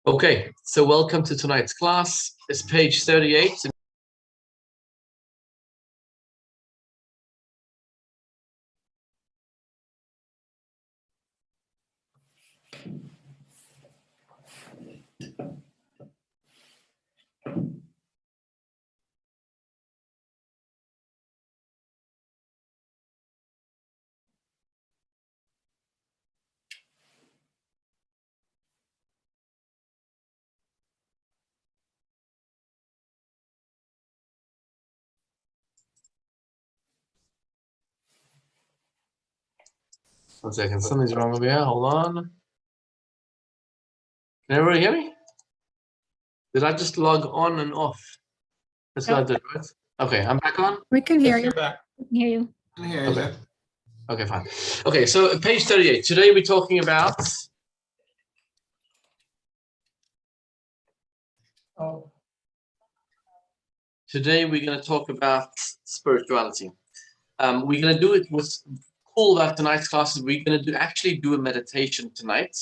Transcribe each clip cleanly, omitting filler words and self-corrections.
Okay, so welcome to tonight's class. It's page 38. One second, something's wrong over here. Hold on. Can everybody hear me? Did I just log on and off? That's what I did, right? Okay, I'm back on. We can hear Yes, you. you're back. We can hear you. I hear Okay. you. Okay, fine. Okay, so page 38. Today we're talking about Today we're going to talk about spirituality. We're going to do it. What's cool about tonight's class is we're going to actually do a meditation tonight.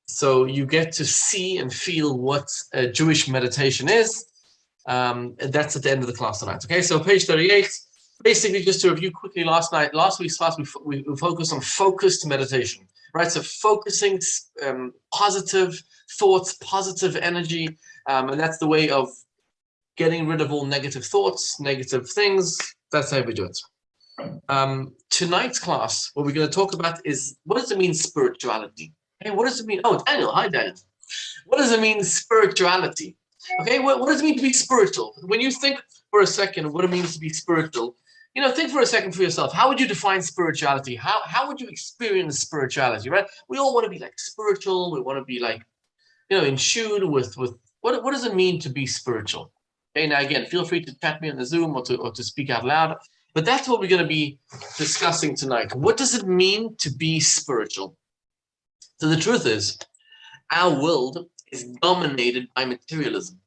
So you get to see and feel what a Jewish meditation is. That's at the end of the class tonight. Okay, so page 38. Basically, just to review quickly, last week's class, we focused on focused meditation, right? So focusing positive thoughts, positive energy, and that's the way of getting rid of all negative thoughts, negative things. That's how we do it. Tonight's class, what we're going to talk about is, what does it mean, spirituality? Okay, what does it mean? Oh, Daniel, hi, Daniel. What does it mean, spirituality? Okay, what does it mean to be spiritual? When you think for a second what it means to be spiritual, think for a second for yourself. How would you define spirituality? How would you experience spirituality, right? We all want to be like spiritual. We want to be like, in tune with what does it mean to be spiritual? Okay, now again, feel free to chat me on the Zoom or to speak out loud. But that's what we're going to be discussing tonight. What does it mean to be spiritual? So the truth is, our world is dominated by materialism.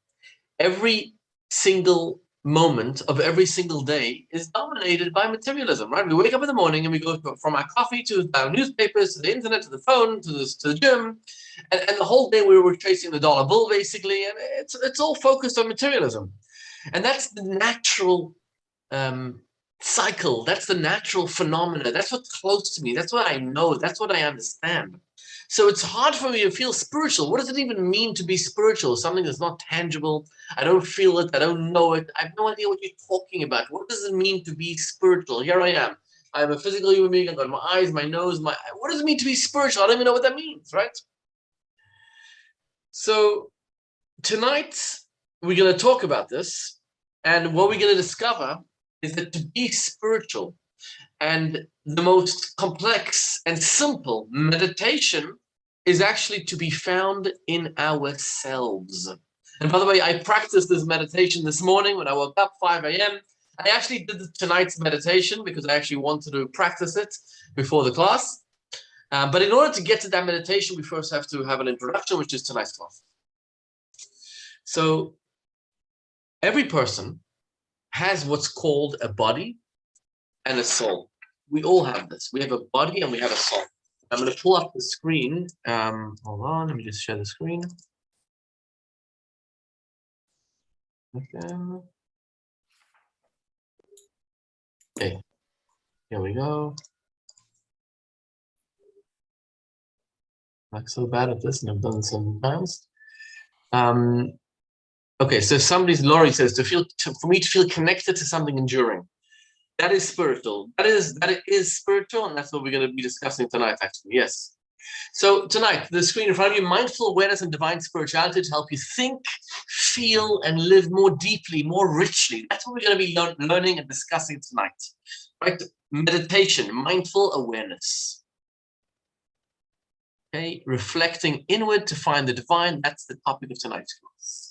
Every single moment of every single day is dominated by materialism, right? We wake up in the morning and we go from our coffee to our newspapers, to the internet, to the phone, to the gym, and the whole day we're chasing the dollar bill, basically, and it's all focused on materialism. And that's the natural cycle. That's the natural phenomena. That's what's close to me. That's what I know. That's what I understand. So it's hard for me to feel spiritual. What does it even mean to be spiritual? Something that's not tangible. I don't feel it. I don't know it. I have no idea what you're talking about. What does it mean to be spiritual? Here I am. I'm a physical human being. I've got my eyes, my nose, what does it mean to be spiritual? I don't even know what that means, right? So tonight, we're going to talk about this. And what we're going to discover is that to be spiritual and the most complex and simple meditation is actually to be found in ourselves. And by the way, I practiced this meditation this morning when I woke up, 5 a.m. I actually did tonight's meditation because I actually wanted to practice it before the class. But in order to get to that meditation, we first have to have an introduction, which is tonight's class. So every person has what's called a body and a soul. We all have this. We have a body and we have a soul. I'm going to pull up the screen. Hold on, let me just share the screen. Okay, here we go. I'm not so bad at this, and I've done this sometimes. Okay, so Laurie says, for me to feel connected to something enduring. That is spiritual. That is spiritual, and that's what we're going to be discussing tonight, actually. Yes. So tonight, the screen in front of you, mindful awareness and divine spirituality to help you think, feel, and live more deeply, more richly. That's what we're going to be learning and discussing tonight. Right? Meditation, mindful awareness. Okay, reflecting inward to find the divine. That's the topic of tonight's class.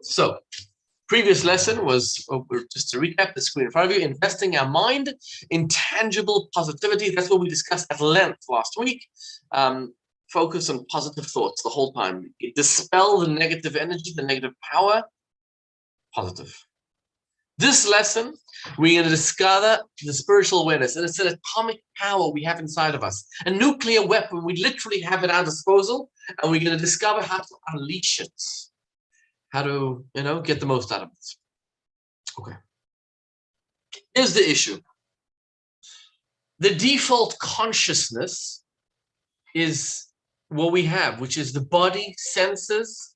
So, previous lesson was, just to recap the screen in front of you, investing our mind in tangible positivity. That's what we discussed at length last week. Focus on positive thoughts the whole time. Dispel the negative energy, the negative power. Positive. This lesson, we're going to discover the spiritual awareness, and it's an atomic power we have inside of us, a nuclear weapon. We literally have at our disposal, and we're going to discover how to unleash it, how to, get the most out of it. Okay. Here's the issue. The default consciousness is what we have, which is the body senses.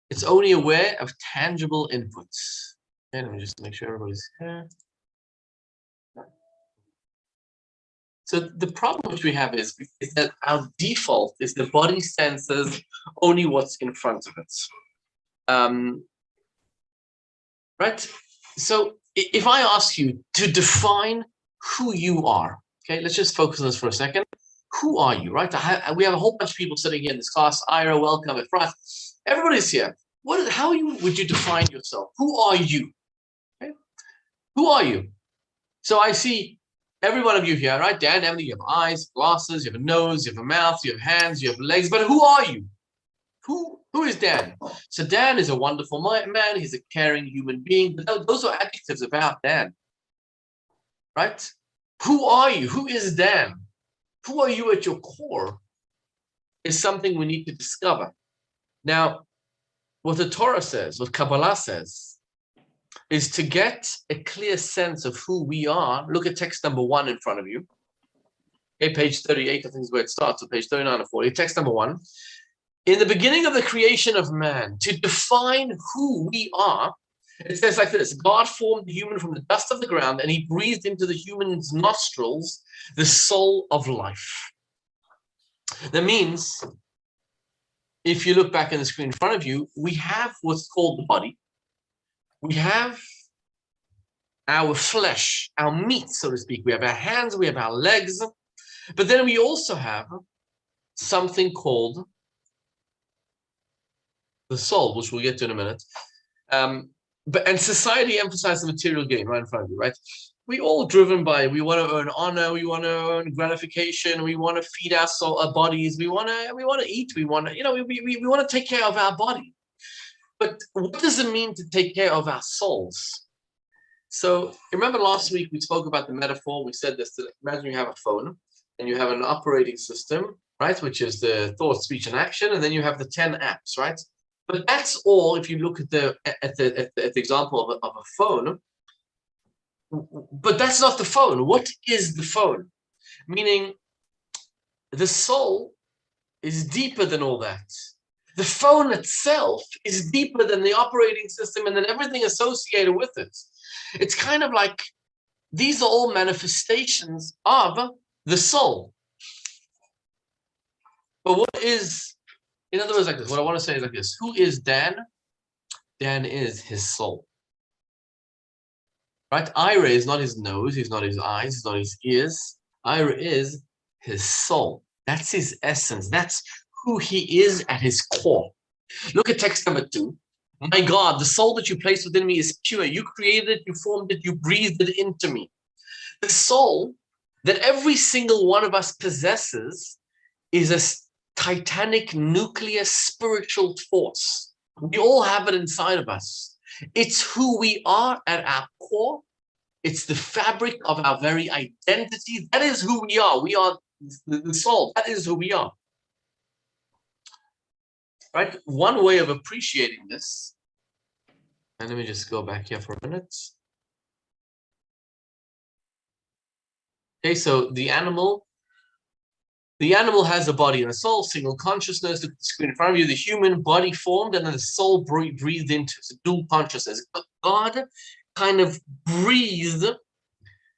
It's only aware of tangible inputs. Okay, let me just make sure everybody's here. So the problem which we have is that our default is the body senses only what's in front of it. Right? So if I ask you to define who you are, okay, let's just focus on this for a second. Who are you, right? We have a whole bunch of people sitting here in this class. Ira, welcome. Efrat, everybody's here. How would you define yourself? Who are you? Okay? Who are you? So I see every one of you here, right? Dan, Emily, you have eyes, glasses, you have a nose, you have a mouth, you have hands, you have legs. But who are you? Who is Dan? So Dan is a wonderful man. He's a caring human being. But those are adjectives about Dan, right? Who are you? Who is Dan? Who are you at your core is something we need to discover. Now, what the Torah says, what Kabbalah says, is to get a clear sense of who we are. Look at text number 1 in front of you. Okay, page 38, I think is where it starts, so page 39 or 40. Text number 1. In the beginning of the creation of man, to define who we are, it says like this: God formed the human from the dust of the ground, and he breathed into the human's nostrils the soul of life. That means, if you look back in the screen in front of you, we have what's called the body. We have our flesh, our meat, so to speak. We have our hands, we have our legs, but then we also have something called the soul, which we'll get to in a minute. And society emphasizes the material gain right in front of you, right? We all driven by, we want to earn honor, we want to earn gratification, we want to feed our soul, our bodies, we want to eat, we want to, we want to take care of our body. But what does it mean to take care of our souls? So remember last week we spoke about the metaphor. We said this: imagine you have a phone and you have an operating system, right, which is the thought, speech, and action, and then you have the 10 apps, right? But that's all. If you look at the example of a phone, but that's not the phone. What is the phone? Meaning, the soul is deeper than all that. The phone itself is deeper than the operating system and then everything associated with it. It's kind of like these are all manifestations of the soul. But what is, in other words, like this, what I want to say is like this: who is Dan? Dan is his soul. Right? Ira is not his nose, he's not his eyes, he's not his ears. Ira is his soul. That's his essence. That's who he is at his core. Look at text number 2. My God, the soul that you placed within me is pure. You created it, you formed it, you breathed it into me. The soul that every single one of us possesses is a titanic nuclear spiritual force. We all have it inside of us. It's who we are at our core. It's the fabric of our very identity. That is who we are. We are the soul. That is who we are. Right? One way of appreciating this, and let me just go back here for a minute. Okay, so the animal has a body and a soul, single consciousness. Look at the screen in front of you. The human body formed, and then the soul breathed into. It's a dual consciousness. God kind of breathed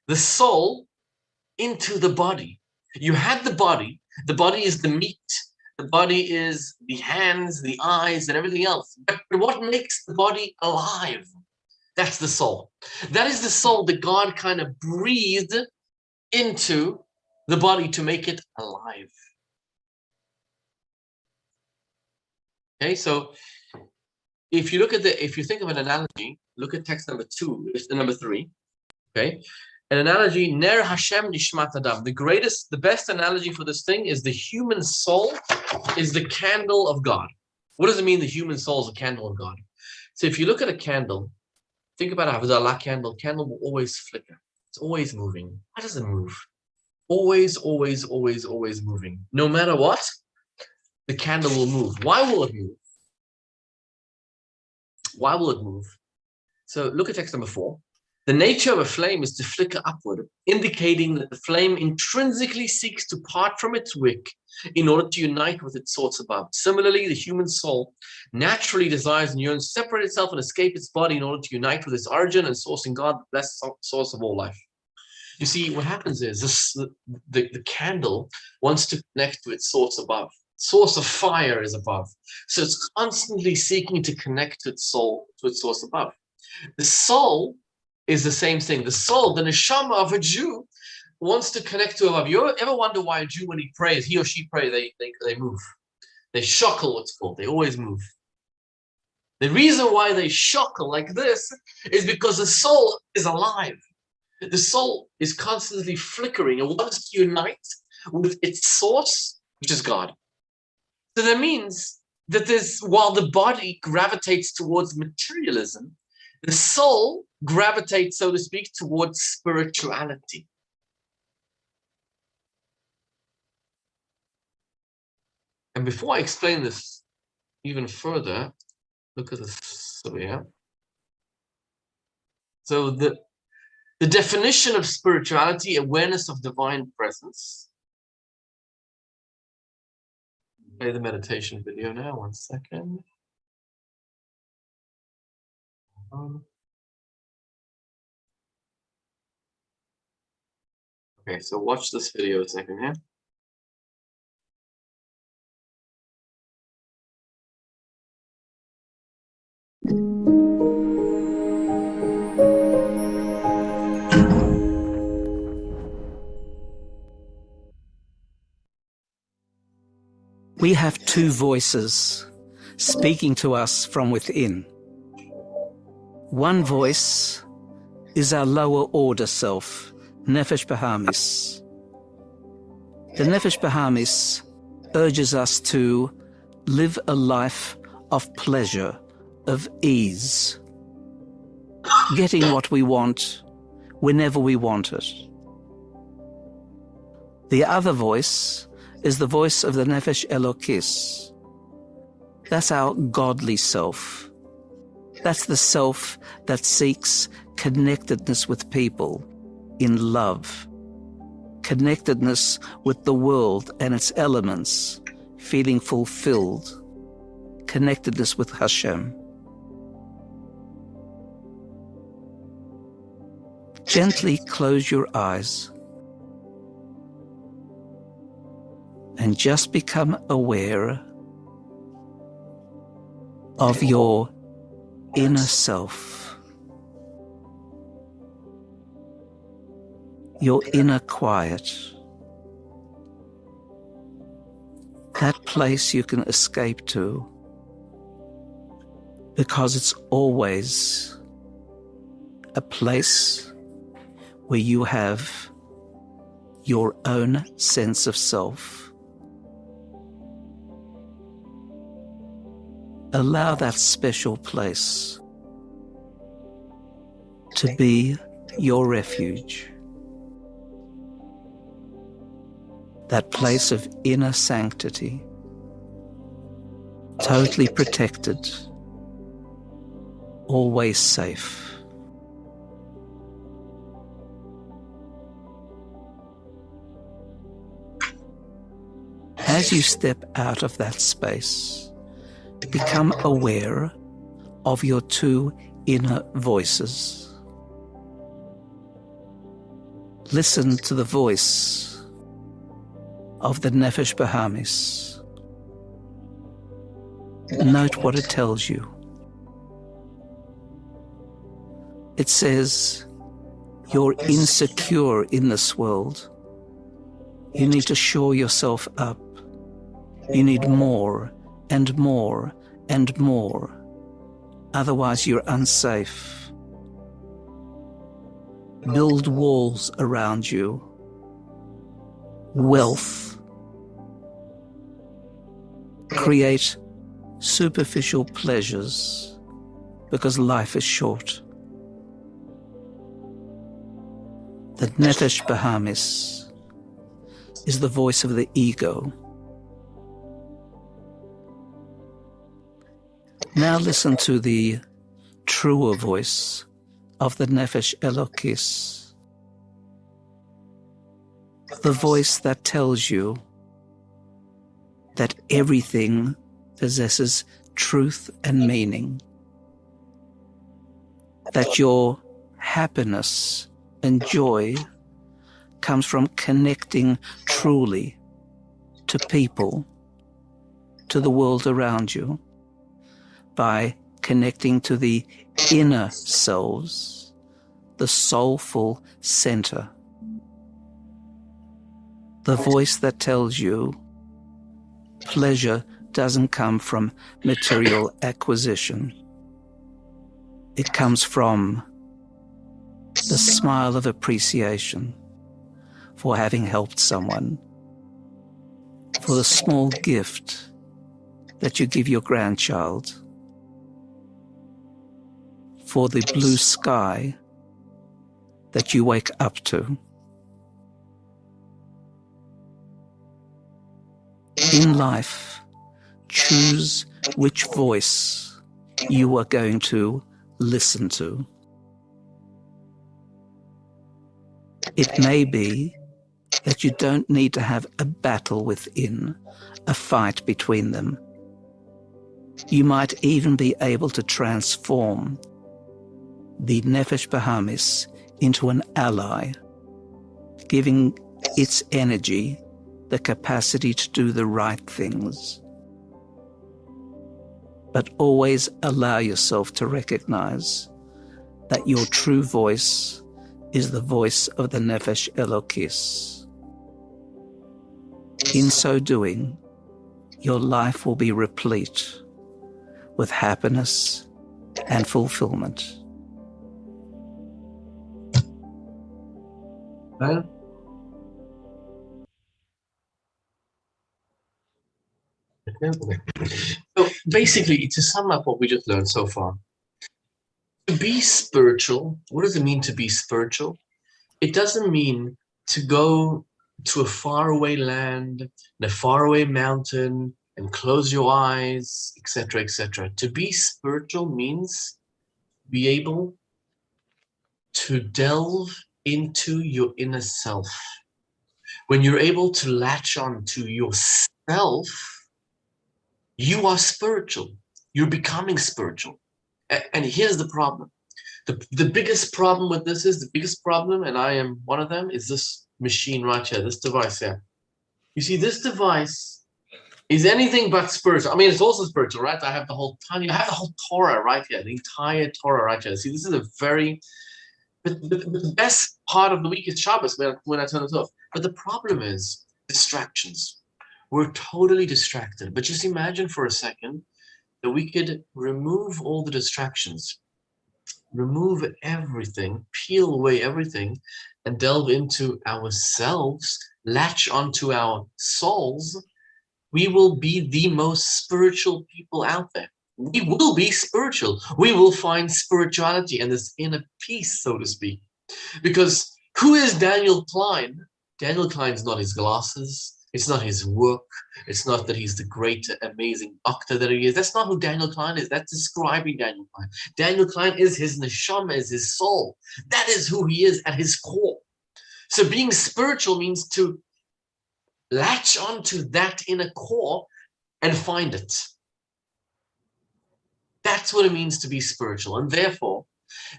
the soul into the body. You had the body. The body is the meat. The body is the hands, the eyes, and everything else. But what makes the body alive? That's the soul. That is the soul that God kind of breathed into the body to make it alive. Okay, so if you think of an analogy, look at text number 2, number 3. Okay, an analogy, Ner Hashem Nishmat Adam. The best analogy for this thing is the human soul is the candle of God. What does it mean the human soul is a candle of God? So if you look at a candle, Think about a Havdalah candle. Candle will always flicker. It's always moving. Why does it move? Always, always, always, always moving. No matter what, the candle will move. Why will it move? Why will it move? So look at text number 4. The nature of a flame is to flicker upward, indicating that the flame intrinsically seeks to part from its wick in order to unite with its source above. Similarly, the human soul naturally desires and yearns to separate itself and escape its body in order to unite with its origin and source in God, the blessed source of all life. You see, what happens is the candle wants to connect to its source above. Source of fire is above. So it's constantly seeking to connect to its soul, to its source above. The soul is the same thing. The soul, the neshama of a Jew, wants to connect to above. You ever wonder why a Jew, when he prays, he or she prays, they move. They shockle, what's called. They always move. The reason why they shockle like this is because the soul is alive. The soul is constantly flickering and wants to unite with its source, which is God. So that means that while the body gravitates towards materialism, the soul gravitates, so to speak, towards spirituality. And before I explain this even further, look at this over here. So the definition of spirituality, awareness of divine presence. Play the meditation video now, 1 second. Okay, so watch this video a second here. We have two voices speaking to us from within. One voice is our lower order self, Nefesh Bahamis. The Nefesh Bahamis urges us to live a life of pleasure, of ease, getting what we want whenever we want it. The other voice is the voice of the Nefesh Elokis. That's our godly self. That's the self that seeks connectedness with people in love, connectedness with the world and its elements, feeling fulfilled, connectedness with Hashem. Gently close your eyes and just become aware of your inner self, your inner quiet, that place you can escape to, because it's always a place where you have your own sense of self. Allow that special place to be your refuge, that place of inner sanctity, totally protected, always safe. As you step out of that space, become aware of your two inner voices. Listen to the voice of the Nefesh Bahamis. Note what it tells you. It says, you're insecure in this world. You need to shore yourself up. You need more and more and more. Otherwise, you're unsafe. Build walls around you. Wealth. Create superficial pleasures, because life is short. The Nefesh Bahamis is the voice of the ego. Now listen to the truer voice of the Nefesh Elokis, the voice that tells you that everything possesses truth and meaning, that your happiness and joy comes from connecting truly to people, to the world around you, by connecting to the inner selves, the soulful center. The voice that tells you pleasure doesn't come from material acquisition. It comes from the smile of appreciation for having helped someone, for the small gift that you give your grandchild, for the blue sky that you wake up to. In life, choose which voice you are going to listen to. It may be that you don't need to have a battle within, a fight between them. You might even be able to transform the Nefesh Bahamis into an ally, giving its energy the capacity to do the right things. But always allow yourself to recognize that your true voice is the voice of the Nefesh Elokis. In so doing, your life will be replete with happiness and fulfillment. Well, so basically, to sum up what we just learned so far, to be spiritual, what does it mean to be spiritual? It doesn't mean to go to a faraway land, in a faraway mountain, and close your eyes, etc., etc. To be spiritual means be able to delve into your inner self. When you're able to latch on to yourself, you are spiritual. You're becoming spiritual. And here's the problem. The biggest problem with this is, the biggest problem, and I am one of them, is this machine right here, this device here. You see, this device is anything but spiritual. I mean, it's also spiritual, right? I have the whole Torah right here, the entire Torah right here. See, this is a very, but the best part of the week is Shabbos when I turn it off. But the problem is distractions. We're totally distracted. But just imagine for a second that we could remove all the distractions, remove everything, peel away everything, and delve into ourselves, latch onto our souls. We will be the most spiritual people out there. We will be spiritual. We will find spirituality and this inner peace, so to speak. Because who is Daniel Klein? Daniel Klein's not his glasses. It's not his work. It's not that he's the great, amazing doctor that he is. That's not who Daniel Klein is. That's describing Daniel Klein. Daniel Klein is his neshama, is his soul. That is who he is at his core. So being spiritual means to latch onto that inner core and find it. That's what it means to be spiritual. And therefore,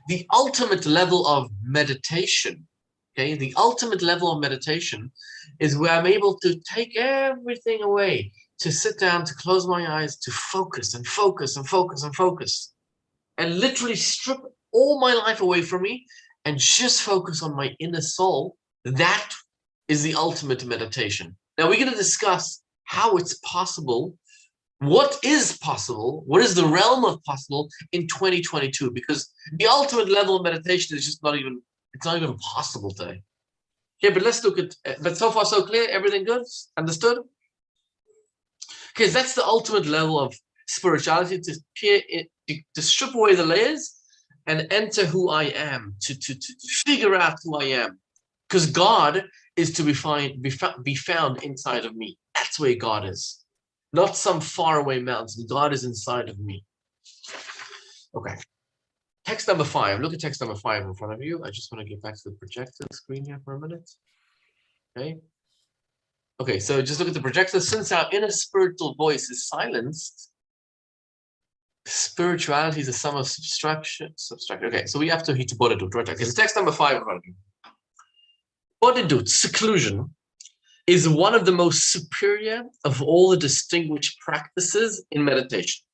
the ultimate level of meditation, okay, the ultimate level of meditation is where I'm able to take everything away, to sit down, to close my eyes, to focus and focus and focus and focus, and literally strip all my life away from me and just focus on my inner soul. That is the ultimate meditation. Now we're going to discuss how it's possible, what is possible, what is the realm of possible in 2022, because the ultimate level of meditation is just not even possible today. Okay, but let's look at, but so far so clear, everything good, understood? Okay, that's the ultimate level of spirituality, to strip away the layers and enter who I am, to figure out who I am. Because God is to be found inside of me. That's where God is. Not some faraway mountain. God is inside of me. Okay. Text number 5. Look at text number 5 in front of you. I just want to get back to the projector screen here for a minute. Okay. Okay, so just look at the projector. Since our inner spiritual voice is silenced, spirituality is a sum of subtraction. Okay, so we have to hit bodedut, right? Okay, so text number 5 in front of you. Bodedut, seclusion, is one of the most superior of all the distinguished practices in meditation.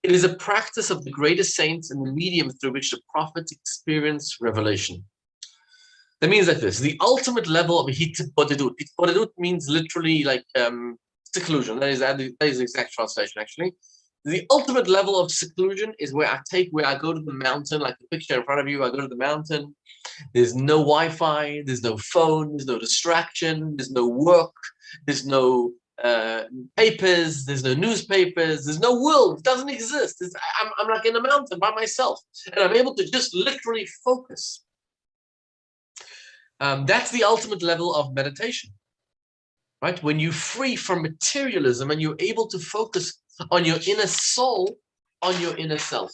It is a practice of the greatest saints and the medium through which the prophets experience revelation. That means like this: the ultimate level of hitbodedut. Hitbodedut means literally like seclusion. That is the exact translation, actually. The ultimate level of seclusion is where I go to the mountain, like the picture in front of you. I go to the mountain. There's no Wi-Fi. There's no phone. There's no distraction. There's no work. There's no papers. There's no newspapers. There's no world. It doesn't exist. I'm like in a mountain by myself, and I'm able to just literally focus. That's the ultimate level of meditation, right? When you're free from materialism and you're able to focus on your inner soul, on your inner self.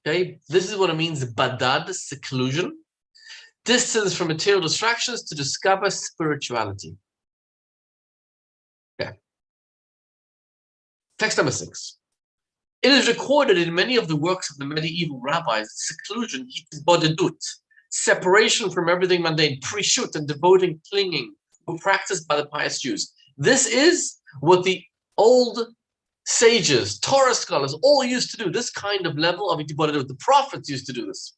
Okay, this is what it means, badad, seclusion, distance from material distractions to discover spirituality. Okay. Text number 6. It is recorded in many of the works of the medieval rabbis, seclusion, hitbodedut, separation from everything mundane, prishut, and devoting clinging, were practiced by the pious Jews. This is what the old sages, Torah scholars, all used to do, this kind of level of hitbodedut. The prophets used to do this.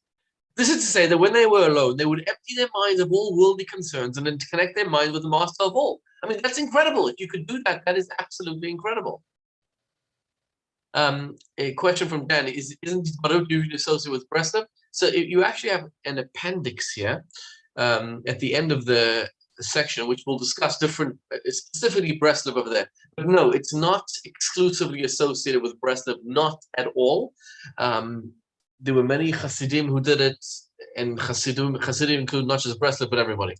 This is to say that when they were alone, they would empty their minds of all worldly concerns and then to connect their minds with the master of all. I mean, that's incredible. If you could do that, that is absolutely incredible. A question from Dan: Isn't hitbodedut usually associated with Breslov? So you actually have an appendix here at the end of the section, which will discuss different, specifically Breslov over there. But no, it's not exclusively associated with Breslov, not at all. There were many Hasidim who did it, and Hasidim include not just Breslov, but everybody.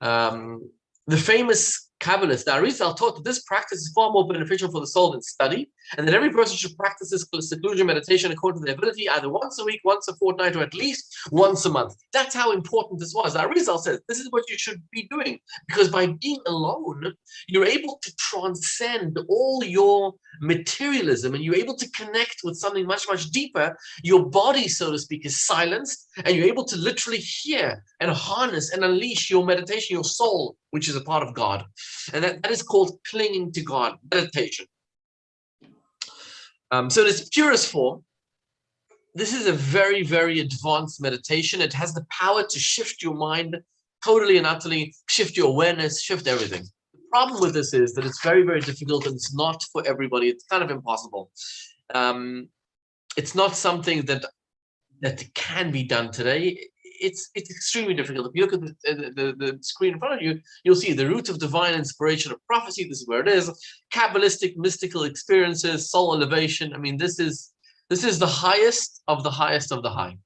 The famous Kabbalist Arizal taught that this practice is far more beneficial for the soul than study, and that every person should practice this seclusion meditation according to their ability, either once a week, once a fortnight, or at least once a month. That's how important this was. Arizal says this is what you should be doing, because by being alone, you're able to transcend all your materialism, and you're able to connect with something much, much deeper. Your body, so to speak, is silenced, and you're able to literally hear and harness and unleash your meditation, your soul, which is a part of God. And that is called clinging to God, meditation. So in its purest form, this is a very, very advanced meditation. It has the power to shift your mind totally and utterly, shift your awareness, shift everything. The problem with this is that it's very, very difficult, and it's not for everybody. It's kind of impossible. It's not something that can be done today. It's extremely difficult. If you look at the screen in front of you, you'll see the root of divine inspiration of prophecy. This is where it is. Kabbalistic, mystical experiences, soul elevation. I mean, this is the highest of the highest of the high.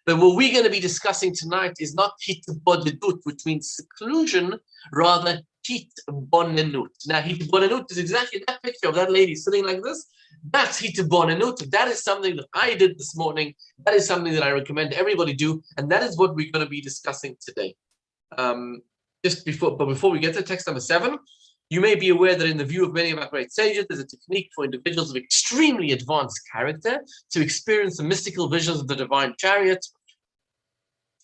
But what we're going to be discussing tonight is not hitbodedut, which means seclusion, rather hitbonenut. Now, hitbonenut is exactly that picture of that lady sitting like this. That's hitbonenut. That is something that I did this morning. That is something that I recommend everybody do, and that is what we're going to be discussing today. Before we get to text number 7, you may be aware that in the view of many of our great sages, there's a technique for individuals of extremely advanced character to experience the mystical visions of the divine chariot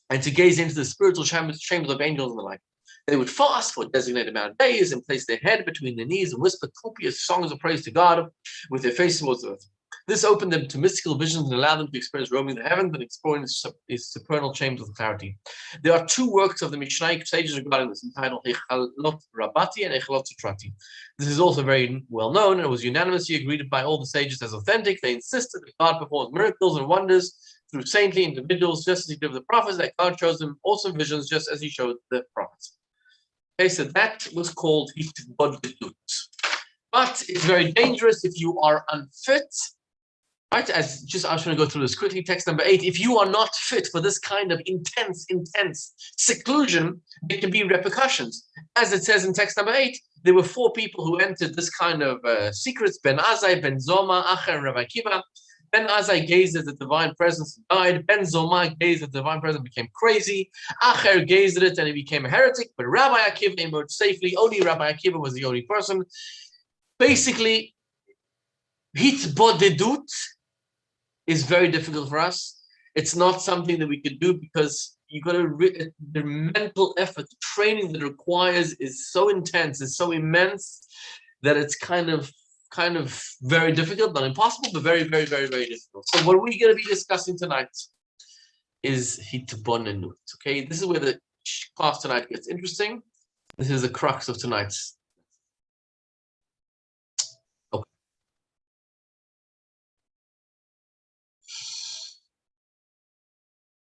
and to gaze into the spiritual chambers of angels and the like. They would fast for a designated amount of days and place their head between their knees and whisper copious songs of praise to God with their face towards the earth. This opened them to mystical visions and allowed them to experience roaming the heavens and exploring its supernal chambers of clarity. There are 2 works of the Mishnaic sages regarding this, entitled Echalot Rabati and Echalot Sutrati. This is also very well known and was unanimously agreed by all the sages as authentic. They insisted that God performs miracles and wonders through saintly individuals, just as he did with the prophets, that God shows them awesome visions, just as he showed the prophets. Okay, so that was called hitbodedut. But it's very dangerous if you are unfit Right, I was trying to go through this quickly. Text number 8. If you are not fit for this kind of intense seclusion, there can be repercussions. As it says in text number 8, there were 4 people who entered this kind of secrets: Ben Azai, Ben Zoma, Acher, and Rabbi Akiva. Ben Azai gazed at the divine presence and died. Ben Zoma gazed at the divine presence and became crazy. Acher gazed at it and he became a heretic. But Rabbi Akiva emerged safely. Only Rabbi Akiva was the only person. Basically, hitbodedut is very difficult for us. It's not something that we could do because you've got to, the mental effort, the training that it requires is so intense, is so immense that it's kind of very difficult, not impossible, but very, very, very, very difficult. So what we're going to be discussing tonight is hitbonenut. Okay, this is where the class tonight gets interesting. This is the crux of tonight's.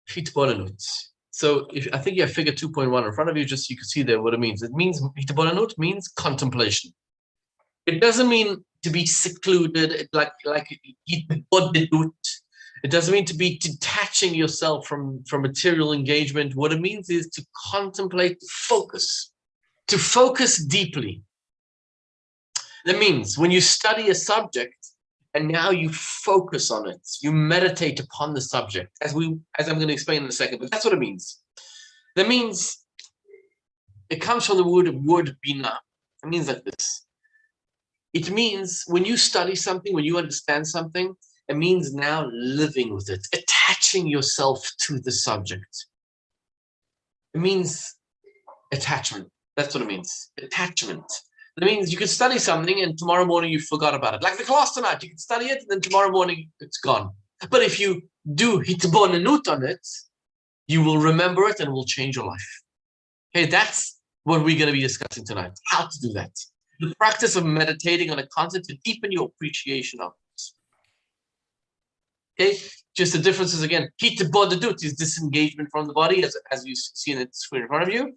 Hitbonenut. So I think you have figure 2.1 in front of you, just so you can see there what it means. It means hitbonenut means contemplation. It doesn't mean to be secluded, like hitbodedut. It doesn't mean to be detaching yourself from material engagement. What it means is to contemplate, to focus deeply. That means when you study a subject, and now you focus on it. You meditate upon the subject, as I'm going to explain in a second. But that's what it means. That means it comes from the word bina. It means like this. It means when you study something, when you understand something, it means now living with it, attaching yourself to the subject. It means attachment. That's what it means. Attachment. That means you can study something and tomorrow morning you forgot about it. Like the class tonight, you can study it and then tomorrow morning it's gone. But if you do hitbonenut on it, you will remember it and it will change your life. Okay, that's what we're going to be discussing tonight, how to do that. The practice of meditating on a concept to deepen your appreciation of it. Okay, just the differences again. Hitbonenut is disengagement from the body, as you see in the screen in front of you.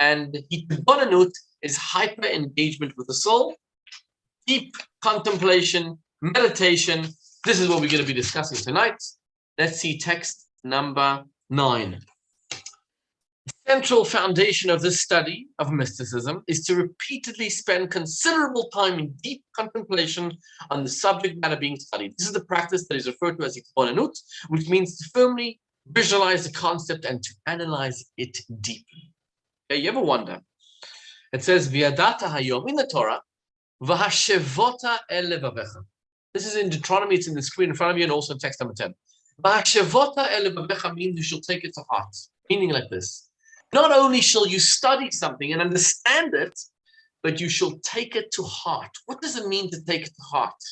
And hitbonenut is hyper engagement with the soul, deep contemplation, meditation. This is what we're going to be discussing tonight. Let's see text number 9. The central foundation of this study of mysticism is to repeatedly spend considerable time in deep contemplation on the subject matter being studied. This is the practice that is referred to as hitbonenut, which means to firmly visualize the concept and to analyze it deeply. Okay, you ever wonder? It says, V'yadata hayom in the Torah, v'hashevota el levavecha. This is in Deuteronomy, it's in the screen in front of you, and also in text number 10. V'hashevota el levavecha means you shall take it to heart. Meaning like this. Not only shall you study something and understand it, but you shall take it to heart. What does it mean to take it to heart?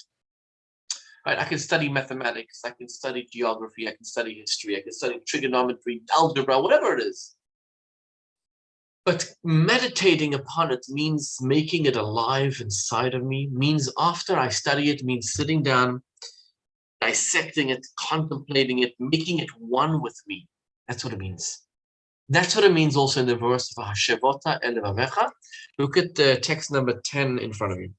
Right, I can study mathematics, I can study geography, I can study history, I can study trigonometry, algebra, whatever it is. But meditating upon it means making it alive inside of me, means after I study it, means sitting down, dissecting it, contemplating it, making it one with me. That's what it means. That's what it means also in the verse of Hashevota el levavecha. Look at the text number 10 in front of you.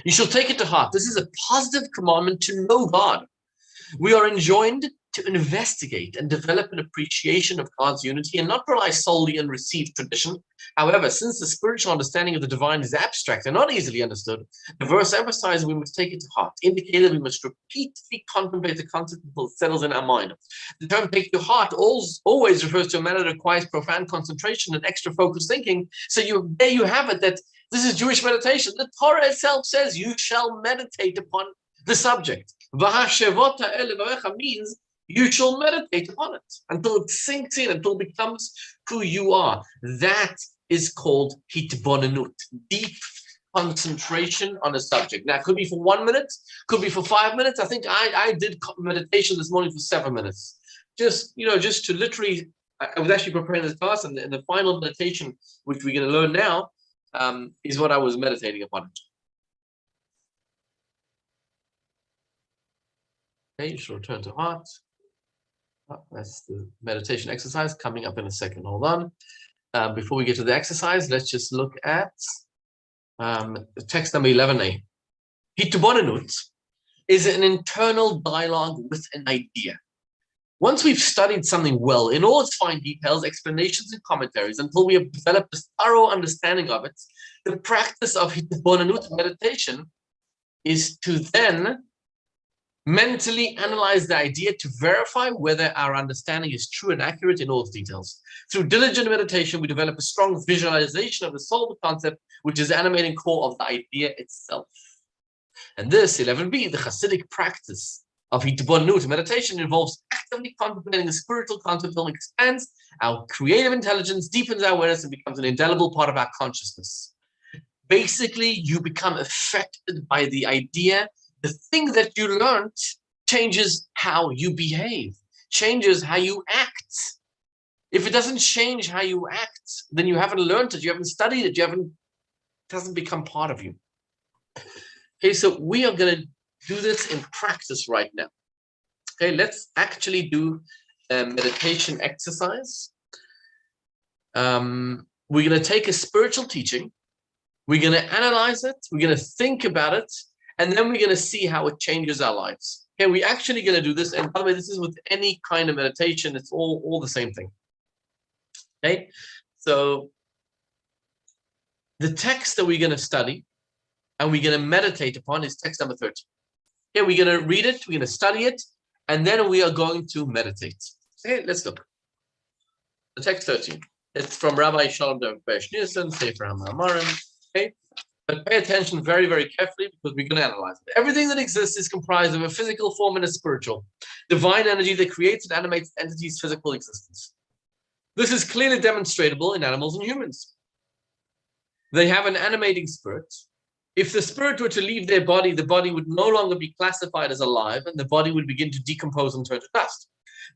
You shall take it to heart. This is a positive commandment to know God. We are enjoined to investigate and develop an appreciation of God's unity and not rely solely on received tradition. However, since the spiritual understanding of the divine is abstract and not easily understood, the verse emphasizes we must take it to heart, indicating we must repeatedly contemplate the concept until it settles in our mind. The term take it to heart always refers to a matter that requires profound concentration and extra focused thinking. So there you have it, that this is Jewish meditation. The Torah itself says you shall meditate upon the subject. V'hashevota el levavecha means you shall meditate upon it until it sinks in, until it becomes who you are. That is called hitbonenut, deep concentration on a subject. Now, it could be for 1 minute, could be for 5 minutes. I think I did meditation this morning for 7 minutes. Just to literally, I was actually preparing this class, and the final meditation, which we're going to learn now, is what I was meditating upon. Okay, you should return to heart. That's the meditation exercise coming up in a second. Hold on. Before we get to the exercise, let's just look at text number 11a. Hitbonenut is an internal dialogue with an idea. Once we've studied something well in all its fine details, explanations, and commentaries, until we have developed a thorough understanding of it, the practice of hitbonenut meditation is to then mentally analyze the idea to verify whether our understanding is true and accurate in all its details. Through diligent meditation, we develop a strong visualization of the soul of the concept, which is the animating core of the idea itself. And this, 11b, the Hasidic practice of hitbonenut meditation, involves actively contemplating the spiritual concept that expands our creative intelligence, deepens our awareness, and becomes an indelible part of our consciousness. Basically, you become affected by the idea. The thing that you learned changes how you behave, changes how you act. If it doesn't change how you act, then you haven't learned it, you haven't studied it, it doesn't become part of you. Okay, so we are going to do this in practice right now. Okay, let's actually do a meditation exercise. We're going to take a spiritual teaching. We're going to analyze it. We're going to think about it. And then we're going to see how it changes our lives. Okay, we're actually going to do this. And by the way, this is with any kind of meditation. It's all the same thing. Okay, so the text that we're going to study and we're going to meditate upon is text number 13. Okay, we're going to read it. We're going to study it. And then we are going to meditate. Okay, let's look. The text 13. It's from Rabbi Shalom David Nielsen, Sefer HaMa'amarim. Okay. But pay attention very, very carefully because we're going to analyze it. Everything that exists is comprised of a physical form and a spiritual, divine energy that creates and animates entities' physical existence. This is clearly demonstrable in animals and humans. They have an animating spirit. If the spirit were to leave their body, the body would no longer be classified as alive and the body would begin to decompose and turn to dust.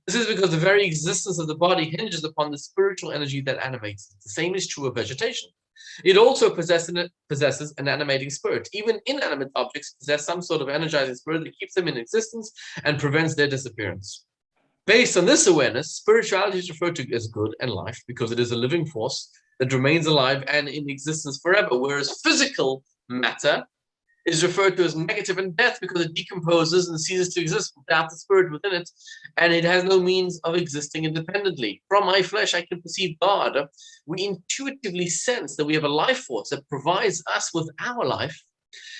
This is because the very existence of the body hinges upon the spiritual energy that animates it. The same is true of vegetation. It also possesses an animating spirit. Even inanimate objects possess some sort of energizing spirit that keeps them in existence and prevents their disappearance. Based on this awareness, spirituality is referred to as good and life because it is a living force that remains alive and in existence forever, whereas physical matter is referred to as negative and death because it decomposes and ceases to exist without the spirit within it, and it has no means of existing independently. From my flesh, I can perceive God. We intuitively sense that we have a life force that provides us with our life,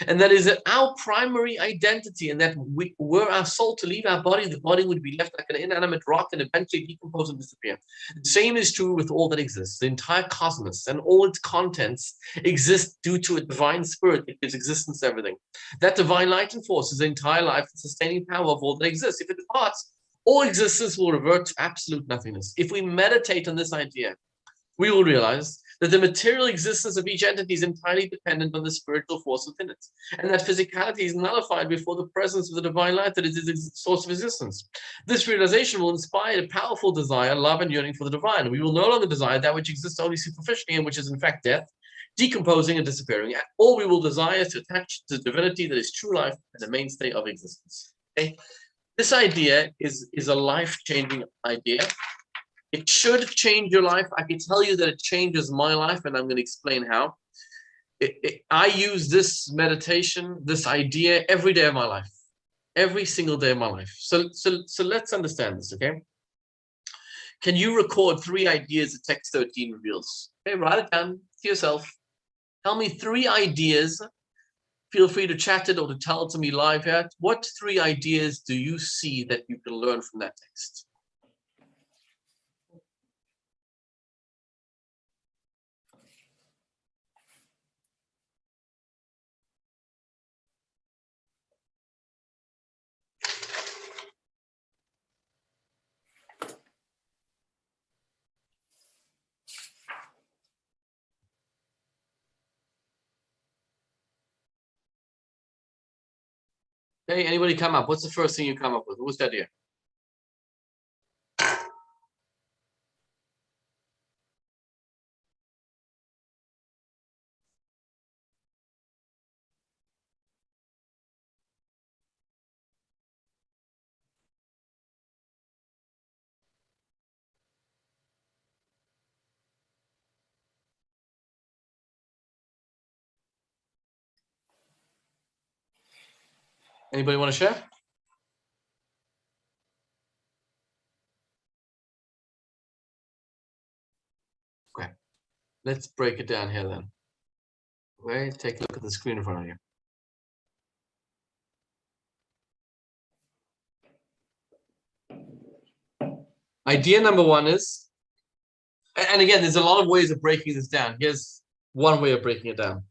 and that is our primary identity, and that were our soul to leave our body, the body would be left like an inanimate rock and eventually decompose and disappear. The same is true with all that exists. The entire cosmos and all its contents exist due to a divine spirit that gives existence to everything. That divine light and force is the entire life and sustaining power of all that exists. If it departs, all existence will revert to absolute nothingness. If we meditate on this idea, we will realize that the material existence of each entity is entirely dependent on the spiritual force within it, and that physicality is nullified before the presence of the divine light that is its source of existence. This realization will inspire a powerful desire, love, and yearning for the divine. We will no longer desire that which exists only superficially and which is in fact death, decomposing and disappearing. All we will desire is to attach to divinity that is true life and the mainstay of existence. Okay? This idea is a life-changing idea. It should change your life. I can tell you that it changes my life, and I'm going to explain how. I use this meditation, this idea, every day of my life, every single day of my life. So let's understand this, okay? Can you record 3 ideas that text 13 reveals? Okay, write it down to yourself. Tell me 3 ideas. Feel free to chat it or to tell it to me live here. What 3 ideas do you see that you can learn from that text? Hey, anybody come up? What's the first thing you come up with? What's that here? Anybody want to share? Okay, let's break it down here then. Okay, take a look at the screen in front of you. Idea number one is, and again, there's a lot of ways of breaking this down. Here's one way of breaking it down.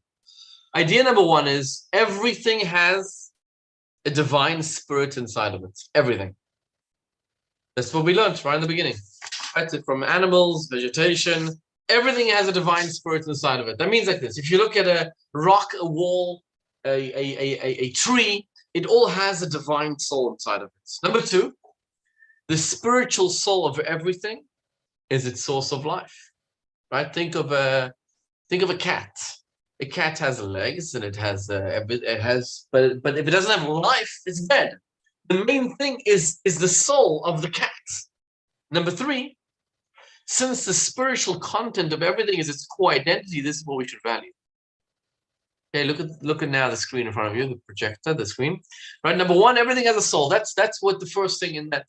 Idea number one is everything has a divine spirit inside of it. Everything. That's what we learned right in the beginning. Right? So from animals, vegetation, everything has a divine spirit inside of it. That means like this. If you look at a rock, a wall, a tree, it all has a divine soul inside of it. Number two, the spiritual soul of everything is its source of life. Right? Think of a cat. A cat has legs and it has but if it doesn't have life, it's dead. The main thing is the soul of the cat. Number three, since the spiritual content of everything is its core identity, this is what we should value. Okay, look at now the screen in front of you, the projector, the screen. Right, number one, everything has a soul. That's what the first thing in that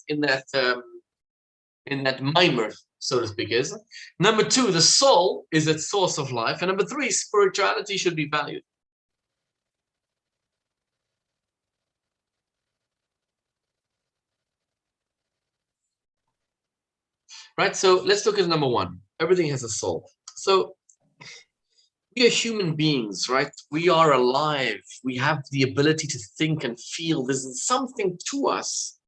mimer, so to speak, is. Number two, the soul is its source of life. And number three, spirituality should be valued. Right, so let's look at number one. Everything has a soul. So we are human beings, right? We are alive. We have the ability to think and feel. There's something to us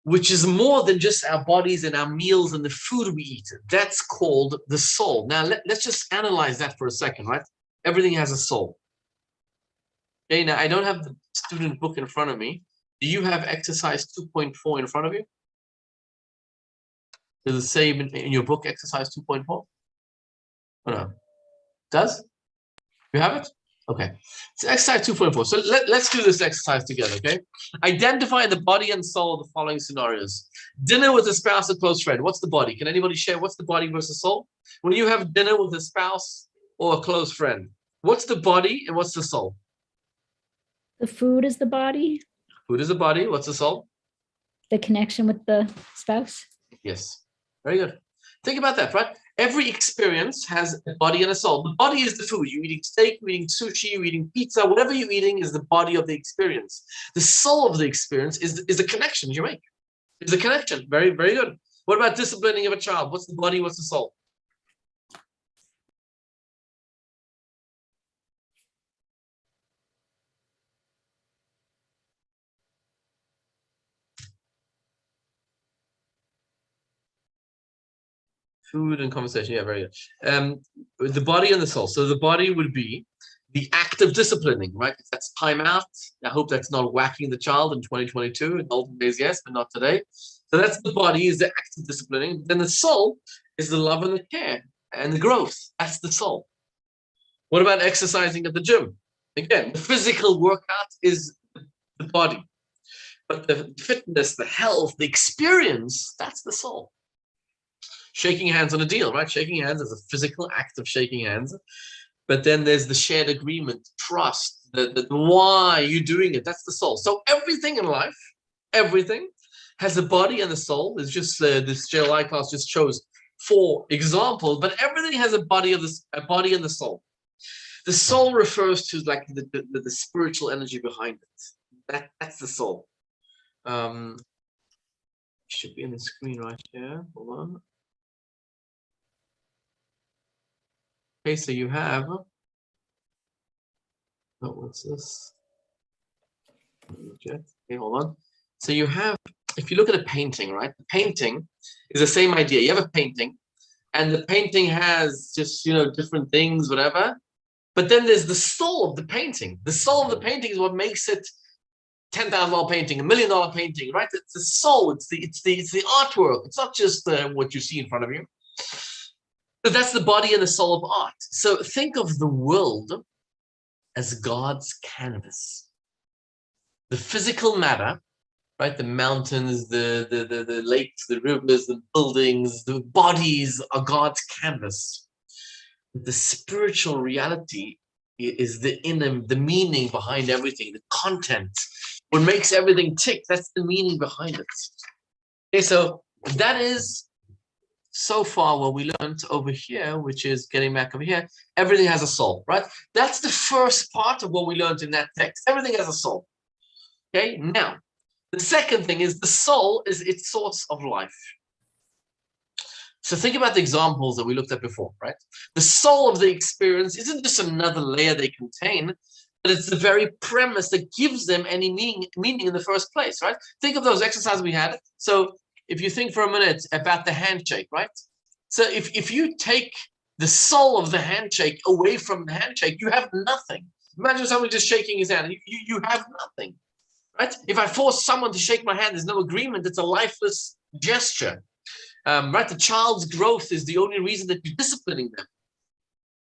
which is more than just our bodies and our meals and the food we eat. That's called the soul. Now, let's just analyze that for a second, right? Everything has a soul. Okay, now I don't have the student book in front of me. Do you have exercise 2.4 in front of you? Does it say in your book exercise 2.4? Oh, no. Does? You have it? Okay. So exercise 2.4. So let's do this exercise together, okay? Identify the body and soul of the following scenarios. Dinner with a spouse or close friend. What's the body? Can anybody share what's the body versus soul? When you have dinner with a spouse or a close friend, what's the body and what's the soul? The food is the body. Food is the body. What's the soul? The connection with the spouse. Yes. Very good. Think about that, right? Every experience has a body and a soul. The body is the food. You're eating steak, you're eating sushi, you're eating pizza, whatever you're eating is the body of the experience. The soul of the experience is the connections you make. It's the connection. Very, very good. What about disciplining of a child? What's the body? What's the soul? Food and conversation. Yeah, very good. The body and the soul. So the body would be the act of disciplining, right? That's time out. I hope that's not whacking the child in 2022. In olden days, yes, but not today. So that's the body, is the act of disciplining. Then the soul is the love and the care and the growth. That's the soul. What about exercising at the gym? Again, the physical workout is the body. But the fitness, the health, the experience, that's the soul. Shaking hands on a deal, right? Shaking hands is a physical act of shaking hands. But then there's the shared agreement, trust, the why you're doing it. That's the soul. So everything in life, everything has a body and a soul. It's just this JLI class just chose 4 examples, but everything has a body and the soul. The soul refers to like the spiritual energy behind it. That's the soul. Should be on the screen right here. Hold on. Okay, so you have, oh, what's this? Okay, hold on. So you have, if you look at a painting, right? The painting is the same idea. You have a painting, and the painting has just, different things, whatever. But then there's the soul of the painting. The soul of the painting is what makes it $10,000 painting, $1 million painting, right? It's the soul. It's the artwork. It's not just what you see in front of you. So that's the body and the soul of art. So think of the world as God's canvas. The physical matter, right? The mountains, the lakes, the rivers, the buildings, the bodies are God's canvas. The spiritual reality is the meaning behind everything, the content. what makes everything tick. That's the meaning behind it. Okay, so that is so far what we learned over here, which is getting back over here. Everything has a soul, right? That's the first part of what we learned in that text. Everything has a soul. Okay, now the second thing is the soul is its source of life. So think about the examples that we looked at before, right? The soul of the experience isn't just another layer they contain, but it's the very premise that gives them any meaning in the first place, right? Think of those exercises we had. So if you think for a minute about the handshake, right? So if you take the soul of the handshake away from the handshake, you have nothing. Imagine someone just shaking his hand. You have nothing, right? If I force someone to shake my hand, there's no agreement. It's a lifeless gesture. Right, the child's growth is the only reason that you're disciplining them.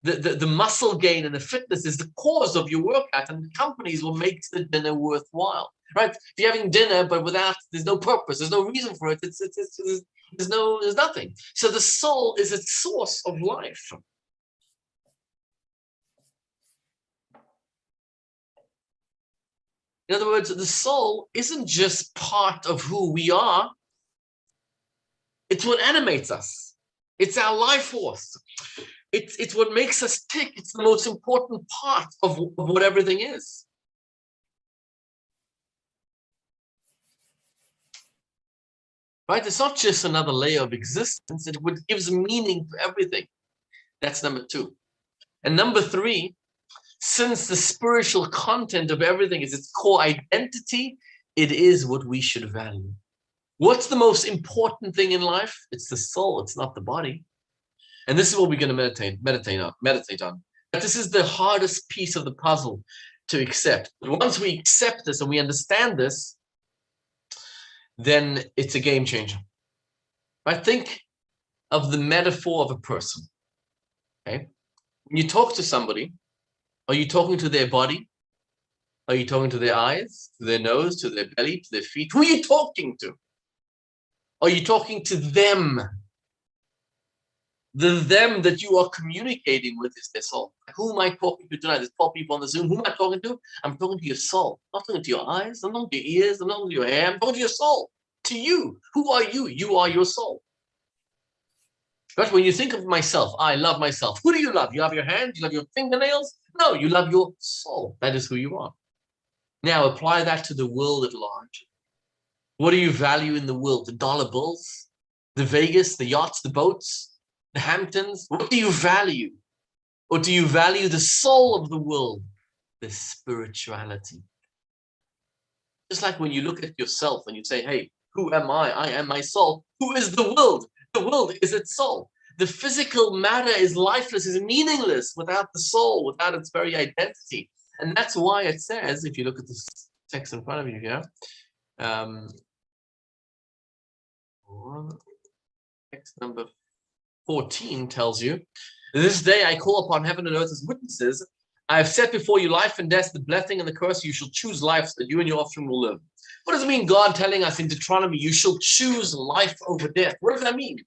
The muscle gain and the fitness is the cause of your workout, and the companies will make the dinner worthwhile. Right? If you're having dinner but there's no purpose, there's no reason for it. There's nothing. So the soul is its source of life. In other words, the soul isn't just part of who we are. It's what animates us. It's our life force. It's what makes us tick. It's the most important part of what everything is. Right? It's not just another layer of existence. It gives meaning to everything. That's number two. And number three, since the spiritual content of everything is its core identity, it is what we should value. What's the most important thing in life? It's the soul. It's not the body. And this is what we're going to meditate on. But this is the hardest piece of the puzzle to accept. But once we accept this and we understand this, then it's a game changer. Right? Think of the metaphor of a person. Okay? When you talk to somebody, are you talking to their body? Are you talking to their eyes, to their nose, to their belly, to their feet? Who are you talking to? Are you talking to them? The them that you are communicating with is their soul. Who am I talking to tonight? There's 12 people on the Zoom. Who am I talking to? I'm talking to your soul. I'm not talking to your eyes. I'm not talking to your ears. I'm not talking to your hair. I'm talking to your soul. To you. Who are you? You are your soul. But when you think of myself, I love myself. Who do you love? You love your hands? You love your fingernails? No, you love your soul. That is who you are. Now apply that to the world at large. What do you value in the world? The dollar bills, the Vegas, the yachts, the boats, the Hamptons? What do you value? Or do you value the soul of the world, the spirituality? Just like when you look at yourself and you say, hey, who am I? I am my soul. Who is the world? The world is its soul. The physical matter is lifeless, is meaningless without the soul, without its very identity. And that's why it says, if you look at this text in front of you here, text number 14 tells you, this day I call upon heaven and earth as witnesses. I have set before you life and death, the blessing and the curse. You shall choose life so that you and your offspring will live. What does it mean, God telling us in Deuteronomy, you shall choose life over death? What does that mean?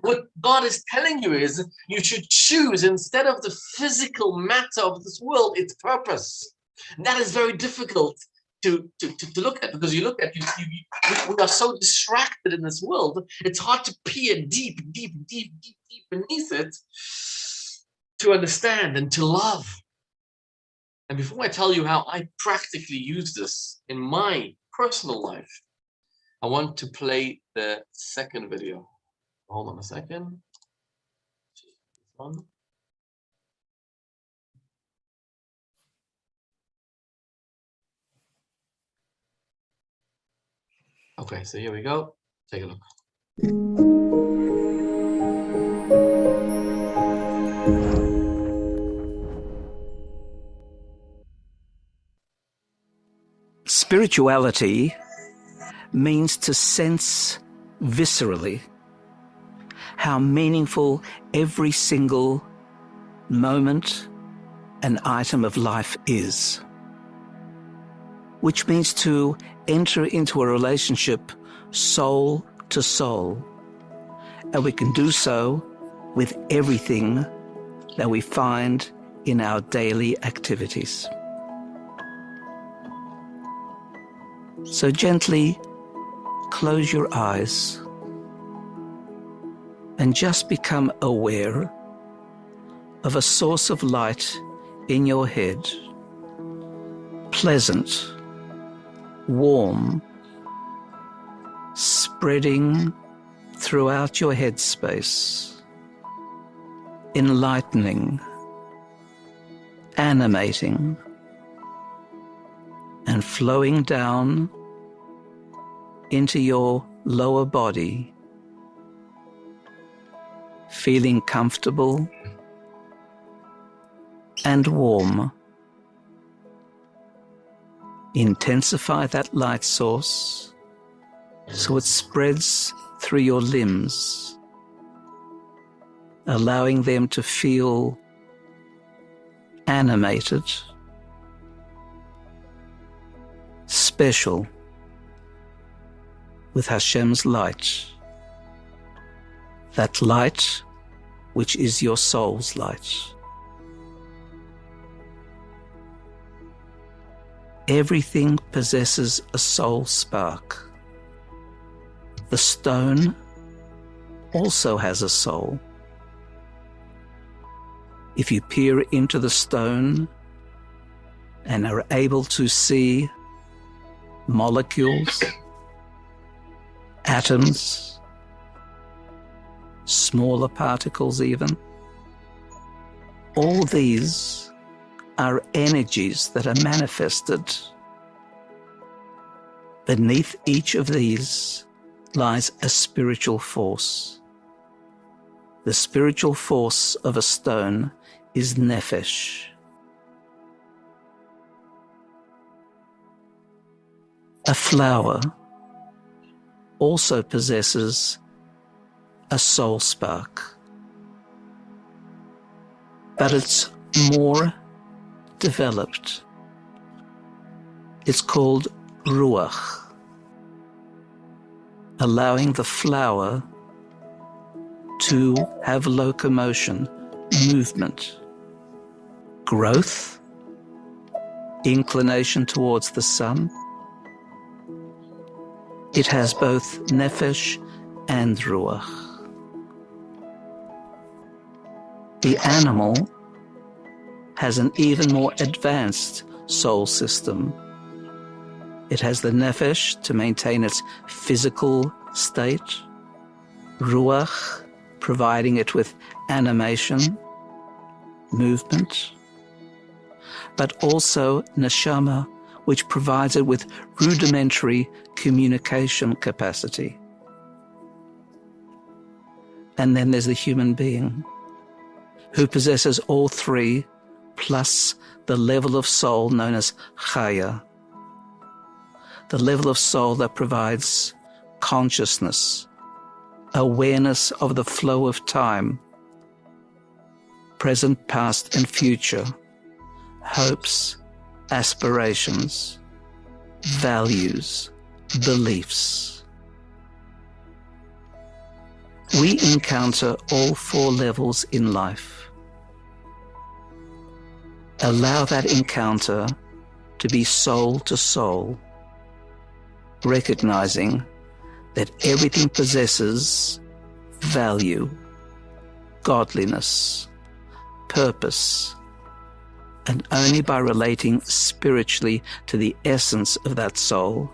What God is telling you is you should choose, instead of the physical matter of this world, its purpose. And that is very difficult to look at, because you look at, we are so distracted in this world, it's hard to peer deep beneath it to understand and to love. And before I tell you how I practically use this in my personal life, I want to play the second video. Hold on a second. Okay, so here we go. Take a look. Spirituality means to sense viscerally how meaningful every single moment and item of life is, which means to enter into a relationship soul to soul, and we can do so with everything that we find in our daily activities. So gently close your eyes and just become aware of a source of light in your head, pleasant, warm, spreading throughout your head space, enlightening, animating, and flowing down into your lower body, feeling comfortable and warm. Intensify that light source so it spreads through your limbs, allowing them to feel animated, special, with Hashem's light, that light which is your soul's light. Everything possesses a soul spark. The stone also has a soul. If you peer into the stone and are able to see molecules, atoms, smaller particles even, all these are energies that are manifested. Beneath each of these lies a spiritual force. The spiritual force of a stone is nefesh. A flower also possesses a soul spark, but it's more developed. It's called ruach, allowing the flower to have locomotion, movement, growth, inclination towards the sun. It has both nefesh and ruach. The animal has an even more advanced soul system. It has the nefesh to maintain its physical state, ruach providing it with animation, movement, but also neshama, which provides it with rudimentary communication capacity. And then there's the human being, who possesses all three, plus the level of soul known as chaya, the level of soul that provides consciousness, awareness of the flow of time, present, past, and future, hopes, aspirations, values, beliefs. We encounter all four levels in life. Allow that encounter to be soul to soul, recognizing that everything possesses value, godliness, purpose, and only by relating spiritually to the essence of that soul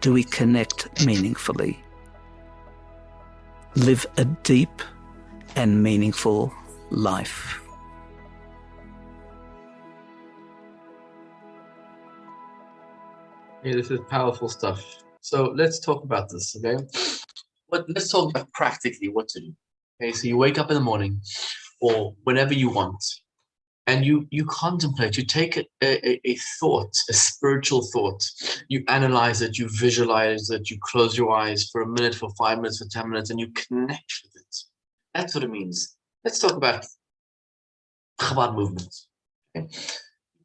do we connect meaningfully, live a deep and meaningful life. Yeah, this is powerful stuff. So let's talk about this, okay? Let's talk about practically what to do. Okay, so you wake up in the morning or whenever you want, and you contemplate, you take a thought, a spiritual thought, you analyze it, you visualize it, you close your eyes for a minute, for 5 minutes, for 10 minutes, and you connect with it. That's what it means. Let's talk about Chabad movement. Okay?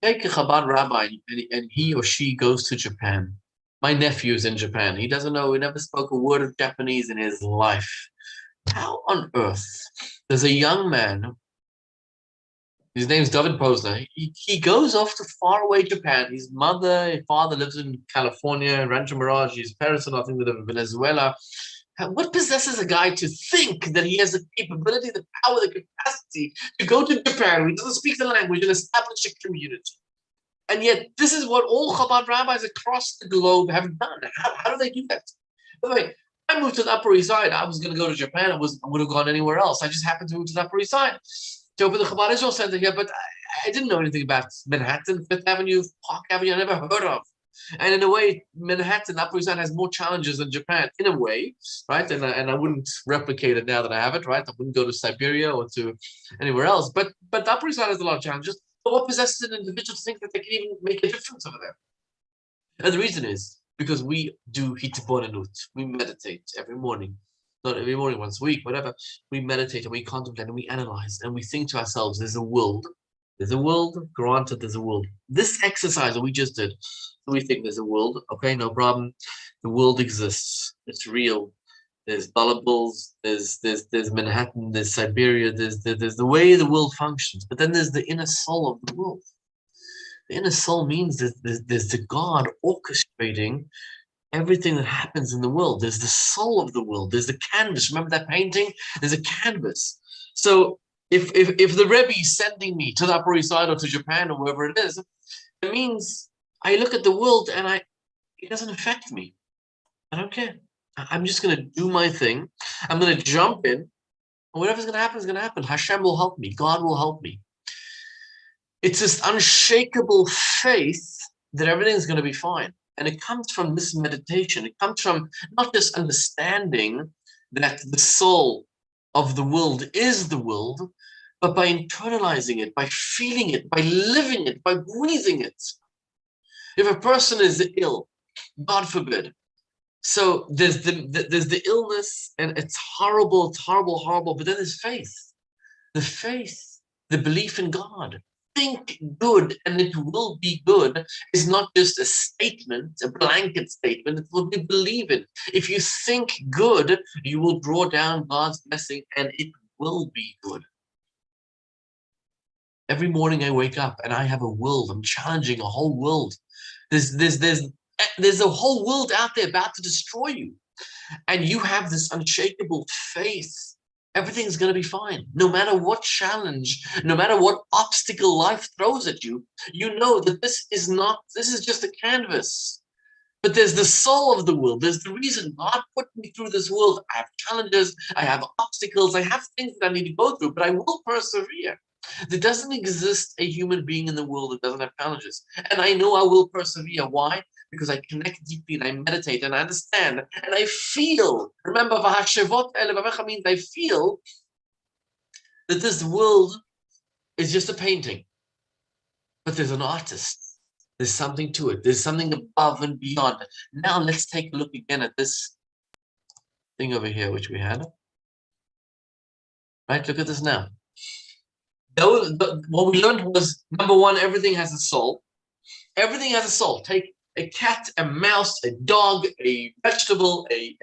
Take a Chabad rabbi and he or she goes to Japan. My nephew's in Japan. He doesn't know, he never spoke a word of Japanese in his life. How on earth does a young man His name's David Posner. He goes off to faraway Japan. His father lives in California, Rancho Mirage. His parents are, I think, live in Venezuela. What possesses a guy to think that he has the capability, the power, the capacity to go to Japan, where he doesn't speak the language, and establish a community? And yet, this is what all Chabad rabbis across the globe have done. How do they do that? By the way, I moved to the Upper East Side. I was going to go to Japan. I would have gone anywhere else. I just happened to move to the Upper East Side to open the Chabad Israel Center here, but I didn't know anything about Manhattan, Fifth Avenue, Park Avenue. I never heard of. And in a way, Manhattan, Upper East Side has more challenges than Japan, in a way, right? And I wouldn't replicate it now that I have it, right? I wouldn't go to Siberia or to anywhere else. But the Upper East Side has a lot of challenges. But what possesses an individual to think that they can even make a difference over there? And the reason is because we do hitbonenut. We meditate every morning. Not every morning, once a week, whatever. We meditate and we contemplate and we analyze and we think to ourselves, there's a world. There's a world, granted there's a world. This exercise that we just did, we think there's a world, okay, no problem. The world exists. It's real. There's Gullibles, there's Manhattan, there's Siberia, there's the way the world functions. But then there's the inner soul of the world. The inner soul means there's the God orchestrating everything that happens in the world. There's the soul of the world. There's the canvas. Remember that painting? There's a canvas. So if the Rebbe is sending me to the Upper East Side or to Japan or wherever it is, it means I look at the world and it doesn't affect me. I don't care. I'm just going to do my thing. I'm going to jump in. And whatever's going to happen is going to happen. Hashem will help me. God will help me. It's this unshakable faith that everything's going to be fine. And it comes from this meditation. It comes from not just understanding that the soul of the world is the world, but by internalizing it, by feeling it, by living it, by breathing it. If a person is ill, God forbid, so there's the illness, and it's horrible, but then there's faith. The faith, the belief in God. Think good and it will be good is not just a statement, a blanket statement. It will be believe it. If you think good, you will draw down God's blessing and it will be good. Every morning I wake up and I have a world. I'm challenging a whole world. There's a whole world out there about to destroy you. And you have this unshakable faith. Everything's going to be fine. No matter what challenge, no matter what obstacle life throws at you, you know that this is just a canvas. But there's the soul of the world. There's the reason God put me through this world. I have challenges, I have obstacles, I have things that I need to go through, but I will persevere. There doesn't exist a human being in the world that doesn't have challenges. And I know I will persevere. Why? Because I connect deeply and I meditate and I understand and I feel. Remember, means I feel that this world is just a painting. But there's an artist. There's something to it. There's something above and beyond. Now let's take a look again at this thing over here, which we had. Right, look at this now. What we learned was, number one, everything has a soul. Everything has a soul. Take a cat, a mouse, a dog, a vegetable, a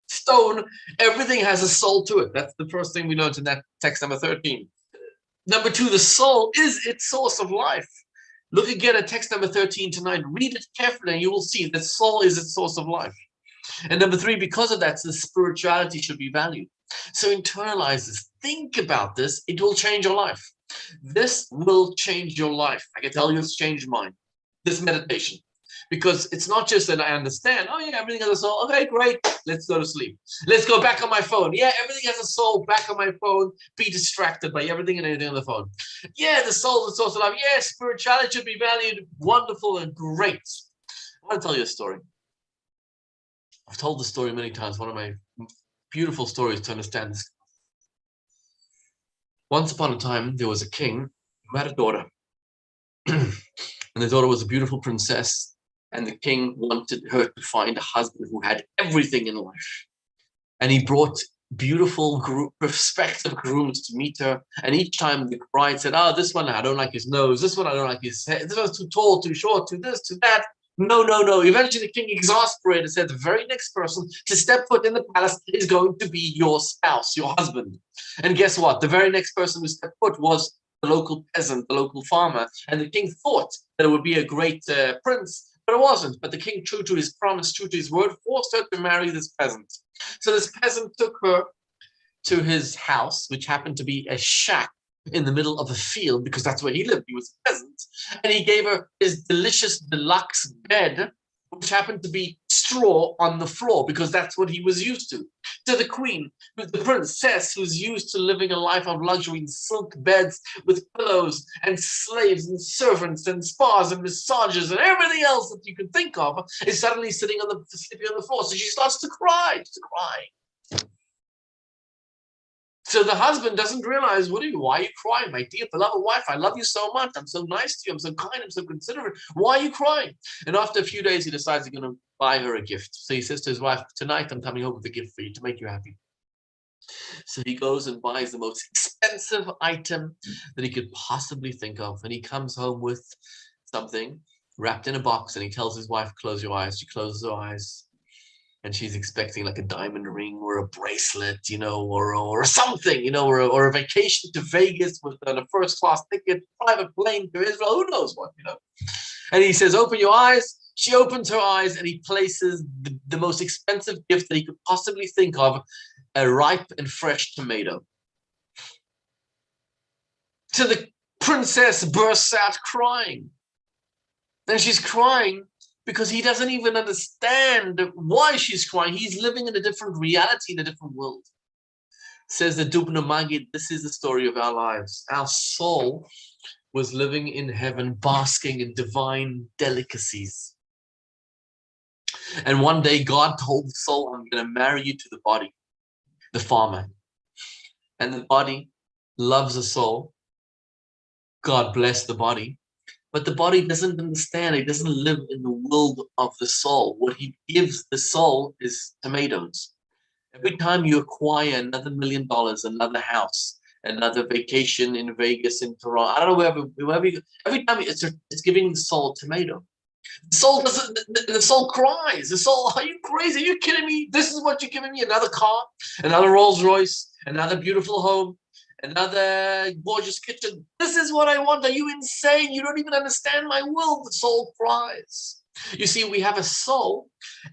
stone. Everything has a soul to it. That's the first thing we learned in that text number 13. Number two, the soul is its source of life. Look again at text number 13 tonight. Read it carefully and you will see that soul is its source of life. And number three, because of that, the spirituality should be valued. So internalize this. Think about this. It will change your life. This will change your life. I can tell you it's changed mine. This meditation. Because it's not just that I understand, oh yeah, everything has a soul. Okay, great. Let's go to sleep. Let's go back on my phone. Yeah, everything has a soul. Back on my phone. Be distracted by everything and anything on the phone. Yeah, the soul is the source of life. Yeah, spirituality should be valued. Wonderful and great. I want to tell you a story. I've told the story many times. One of my beautiful stories to understand this. Once upon a time, there was a king who had a daughter. And the daughter was a beautiful princess. And the king wanted her to find a husband who had everything in life. And he brought beautiful prospective grooms to meet her. And each time the bride said, oh, this one, I don't like his nose. This one, I don't like his head. This one's too tall, too short, too this, too that. No. Eventually the king exasperated said, the very next person to step foot in the palace is going to be your spouse, your husband. And guess what? The very next person who stepped foot was the local peasant, the local farmer. And the king thought that it would be a great prince, but it wasn't. But the king, true to his promise, true to his word, forced her to marry this peasant. So this peasant took her to his house, which happened to be a shack in the middle of a field, because that's where he lived. He was a peasant. And he gave her his delicious deluxe bed, which happened to be straw on the floor, because that's what he was used to. To the queen, the princess, who's used to living a life of luxury in silk beds with pillows and slaves and servants and spas and massages and everything else that you can think of, is suddenly sleeping on the floor. So she starts to cry, So the husband doesn't realize, why are you crying? My dear beloved wife, I love you so much. I'm so nice to you. I'm so kind. I'm so considerate. Why are you crying? And after a few days, he decides he's going to buy her a gift. So he says to his wife, tonight I'm coming home with a gift for you to make you happy. So he goes and buys the most expensive item that he could possibly think of. And he comes home with something wrapped in a box, and he tells his wife, close your eyes. She closes her eyes. And she's expecting like a diamond ring or a bracelet, or something, or a vacation to Vegas with a first-class ticket, private plane to Israel, who knows what, And he says, open your eyes. She opens her eyes, and he places the most expensive gift that he could possibly think of, a ripe and fresh tomato. So the princess bursts out crying. And she's crying because he doesn't even understand why she's crying. He's living in a different reality, in a different world. Says the Dubno Magid, this is the story of our lives. Our soul was living in heaven, basking in divine delicacies. And one day God told the soul, I'm going to marry you to the body, the farmer. And the body loves the soul. God bless the body. But the body doesn't understand. It doesn't live in the world of the soul. What he gives the soul is tomatoes. Every time you acquire another $1 million, another house, another vacation in Vegas, in Toronto, I don't know, wherever you, every time it's giving the soul a tomato. The soul doesn't, the soul cries. The soul, are you crazy? Are you kidding me? This is what you're giving me? Another car, another Rolls Royce, another beautiful home, another gorgeous kitchen. This is what I want. Are you insane? You don't even understand my will. The soul cries. You see, we have a soul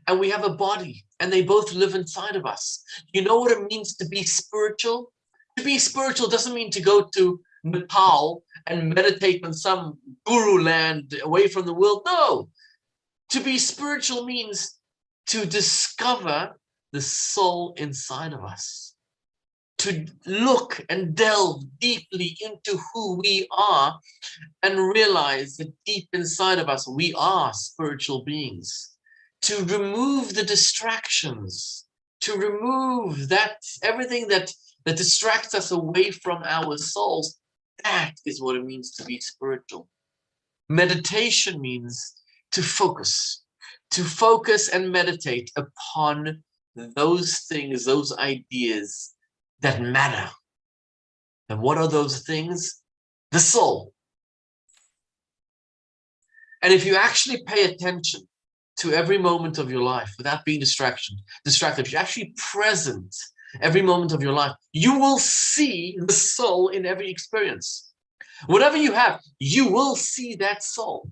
and we have a body, and they both live inside of us. You know what it means to be spiritual? To be spiritual doesn't mean to go to Nepal and meditate on some guru land away from the world. No. To be spiritual means to discover the soul inside of us, to look and delve deeply into who we are and realize that deep inside of us, we are spiritual beings, to remove the distractions, to remove that everything that distracts us away from our souls. That is what it means to be spiritual. Meditation means to focus and meditate upon those things, those ideas that matter. And what are those things? The soul. And if you actually pay attention to every moment of your life without being distracted, if you're actually present every moment of your life, you will see the soul in every experience. Whatever you have, you will see that soul.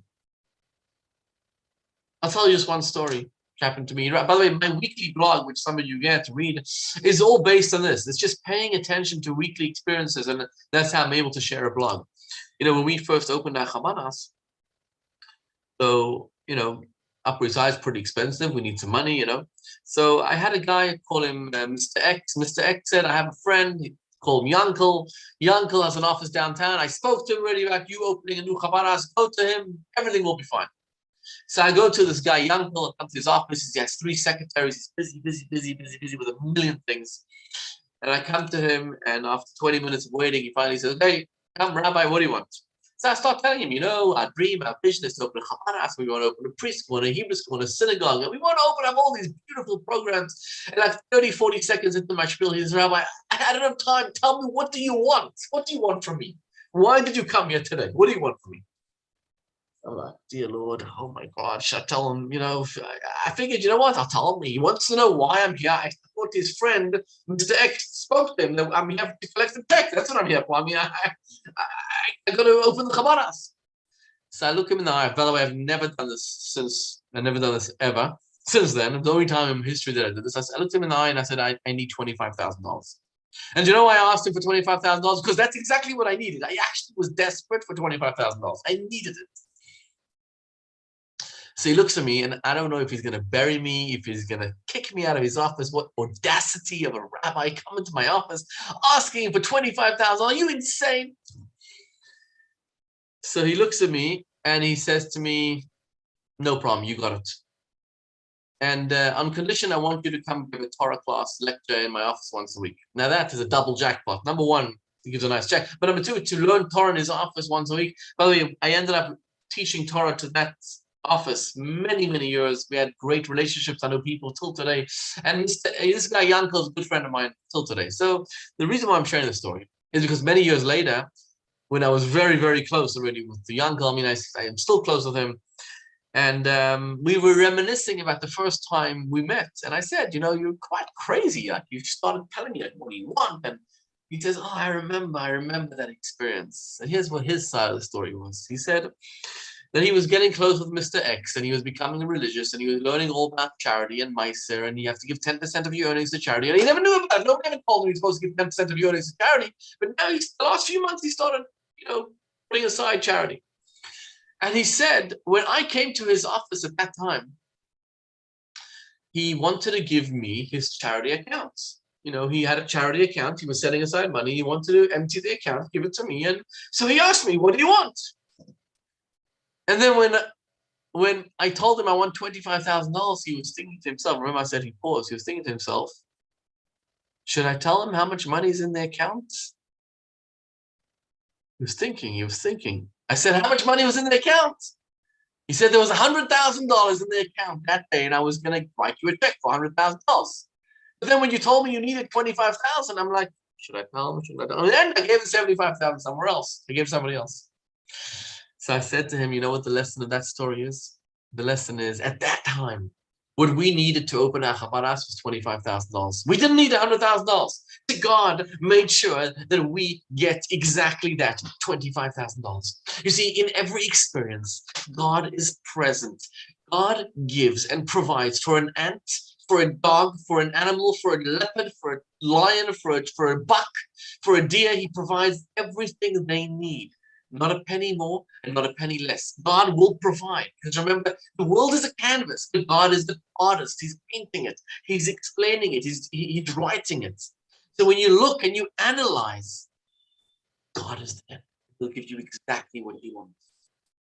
I'll tell you just one story which happened to me. By the way, my weekly blog, which some of you get to read, is all based on this. It's just paying attention to weekly experiences, and that's how I'm able to share a blog. When we first opened our Chamanas, so, Upper East Side is pretty expensive. We need some money, So I had a guy, call him Mr. X. Mr. X said, I have a friend, call him Yankel. Yankel has an office downtown. I spoke to him already about you opening a new Chamanas. Go to him. Everything will be fine. So I go to this guy, Yankel, I come to his office. He has 3 secretaries. He's busy with a million things. And I come to him, and after 20 minutes of waiting, he finally says, hey, come, Rabbi, what do you want? So I start telling him, our dream, our vision is to open a Chamanas. We want to open a preschool, a Hebrew school, a synagogue. And we want to open up all these beautiful programs. And like 30, 40 seconds into my spiel, he says, Rabbi, I don't have time. Tell me, what do you want? What do you want from me? Why did you come here today? What do you want from me? I'm like, dear Lord, oh my God, should I tell him, I figured, you know what, I'll tell him. He wants to know why I'm here. I thought his friend, Mr. X, spoke to him. That I'm here to collect the check. That's what I'm here for. I got to open the Chabaras. So I look him in the eye. By the way, I've never done this ever. Since then, the only time in history that I did this, I looked him in the eye and I said, I need $25,000. And you know why I asked him for $25,000? Because that's exactly what I needed. I actually was desperate for $25,000. I needed it. So he looks at me, and I don't know if he's going to bury me, if he's going to kick me out of his office. What audacity of a rabbi coming to my office asking for $25,000. Are you insane? So he looks at me, and he says to me, no problem, you got it. And on condition, I want you to come give a Torah class lecture in my office once a week. Now that is a double jackpot. Number one, he gives a nice check. But number two, to learn Torah in his office once a week. By the way, I ended up teaching Torah to that office many, many years. We had great relationships. I know people till today. And this guy, Yankel, is a good friend of mine till today. So the reason why I'm sharing this story is because many years later, when I was very, very close already with the Yankel, I am still close with him. And we were reminiscing about the first time we met. And I said, you're quite crazy. Like, you started telling me, what do you want? And he says, oh, I remember that experience. And here's what his side of the story was. He said that he was getting close with Mr. X, and he was becoming religious, and he was learning all about charity and Meiser, and you have to give 10% of your earnings to charity. And he never knew about it. Nobody ever told him he was supposed to give 10% of your earnings to charity. But now, the last few months, he started, putting aside charity. And he said, when I came to his office at that time, he wanted to give me his charity accounts. He had a charity account. He was setting aside money. He wanted to empty the account, give it to me. And so he asked me, what do you want? And then when I told him I want $25,000, he was thinking to himself, remember I said he paused. He was thinking to himself, should I tell him how much money is in the account? He was thinking. I said, how much money was in the account? He said, there was $100,000 in the account that day, and I was going to write you a check for $100,000. But then when you told me you needed $25,000, I'm like, should I tell him? Should I tell him? And then I gave the $75,000 somewhere else. I gave somebody else. So I said to him, you know what the lesson of that story is? The lesson is, at that time, what we needed to open our Chabaras was $25,000. We didn't need $100,000. God made sure that we get exactly that, $25,000. You see, in every experience, God is present. God gives and provides for an ant, for a dog, for an animal, for a leopard, for a lion, for a buck, for a deer. He provides everything they need. Not a penny more and not a penny less. God will provide. Because remember, the world is a canvas, but God is the artist. He's painting it. He's explaining it. He's writing it. So when you look and you analyze, God is there. He'll give you exactly what He wants.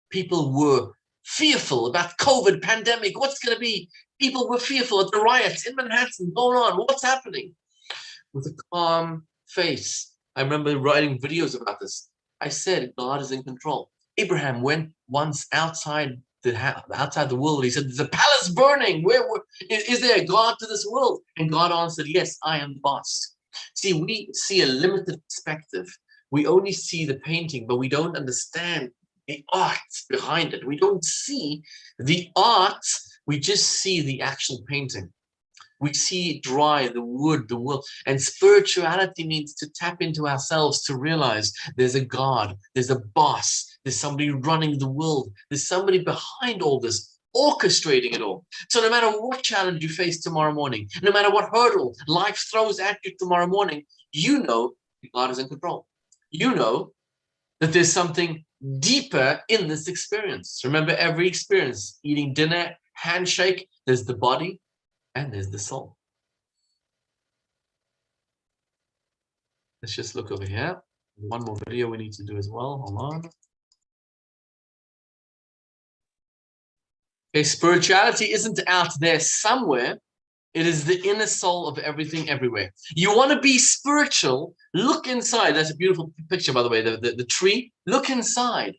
People were fearful about COVID pandemic. What's going to be? People were fearful at the riots in Manhattan going on. What's happening? With a calm face. I remember writing videos about this. I said, God is in control. Abraham went once outside the world. He said, there's a palace burning. Is there a God to this world? And God answered, yes, I am the boss. See, we see a limited perspective. We only see the painting, but we don't understand the art behind it. We don't see the art. We just see the actual painting. We see it dry, the wood, the world. And spirituality means to tap into ourselves, to realize there's a God, there's a boss, there's somebody running the world, there's somebody behind all this, orchestrating it all. So no matter what challenge you face tomorrow morning, no matter what hurdle life throws at you tomorrow morning, you know God is in control. You know that there's something deeper in this experience. Remember, every experience, eating dinner, handshake, there's the body, and there's the soul. Let's just look over here. One more video we need to do as well. Hold on. Okay, spirituality isn't out there somewhere. It is the inner soul of everything, everywhere. You want to be spiritual, look inside. That's a beautiful picture, by the way, the tree. Look inside.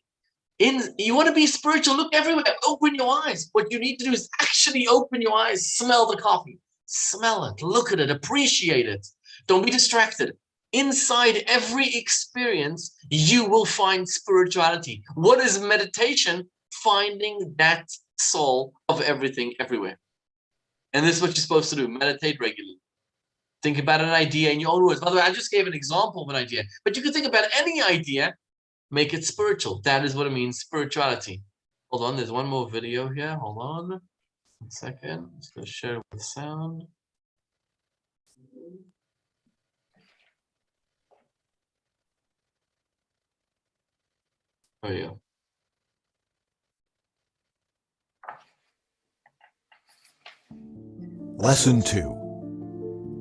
You want to be spiritual, look everywhere. Open your eyes. What you need to do is actually open your eyes. Smell the coffee. Smell it. Look at it. Appreciate it. Don't be distracted. Inside every experience, you will find spirituality. What is meditation? finding that soul of everything everywhere. And this is what you're supposed to do. Meditate regularly. Think about an idea in your own words. By the way, I just gave an example of an idea, but you can think about any idea, make it spiritual. That is what it means, spirituality. Hold on, there's one more video here. Hold on 1 second. I'm just going to share with sound. There you go. Lesson 2.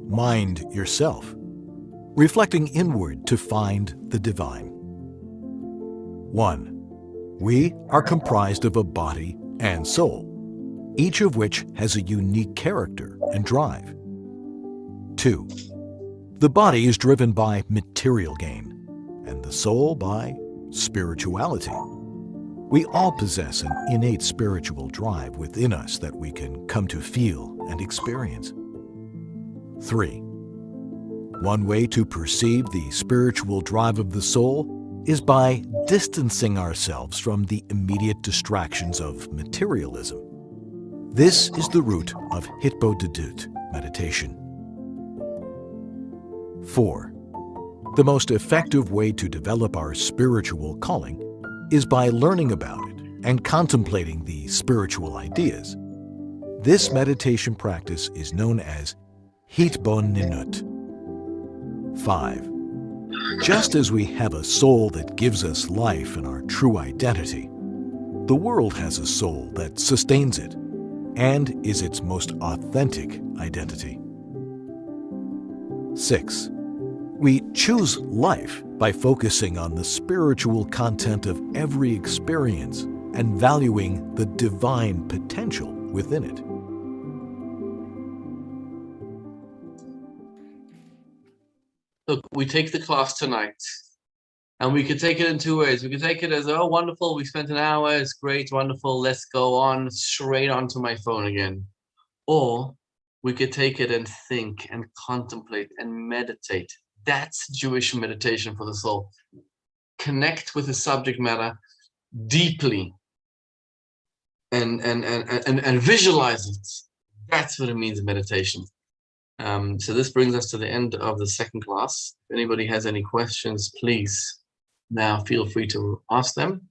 Mind yourself. Reflecting inward to find the divine. 1. We are comprised of a body and soul, each of which has a unique character and drive. 2. The body is driven by material gain, and the soul by spirituality. We all possess an innate spiritual drive within us that we can come to feel and experience. 3. One way to perceive the spiritual drive of the soul is by distancing ourselves from the immediate distractions of materialism. This is the root of Hitbodedut meditation. 4. The most effective way to develop our spiritual calling is by learning about it and contemplating the spiritual ideas. This meditation practice is known as Hitbodedut. 5. Just as we have a soul that gives us life and our true identity, the world has a soul that sustains it and is its most authentic identity. 6. We choose life by focusing on the spiritual content of every experience and valuing the divine potential within it. Look, we take the class tonight, and we could take it in 2 ways. We could take it as, oh, wonderful, we spent an hour, it's great, wonderful, let's go on straight onto my phone again. Or we could take it and think and contemplate and meditate. That's Jewish meditation for the soul. Connect with the subject matter deeply and visualize it. That's what it means in meditation. So this brings us to the end of the second class. If anybody has any questions, please now feel free to ask them.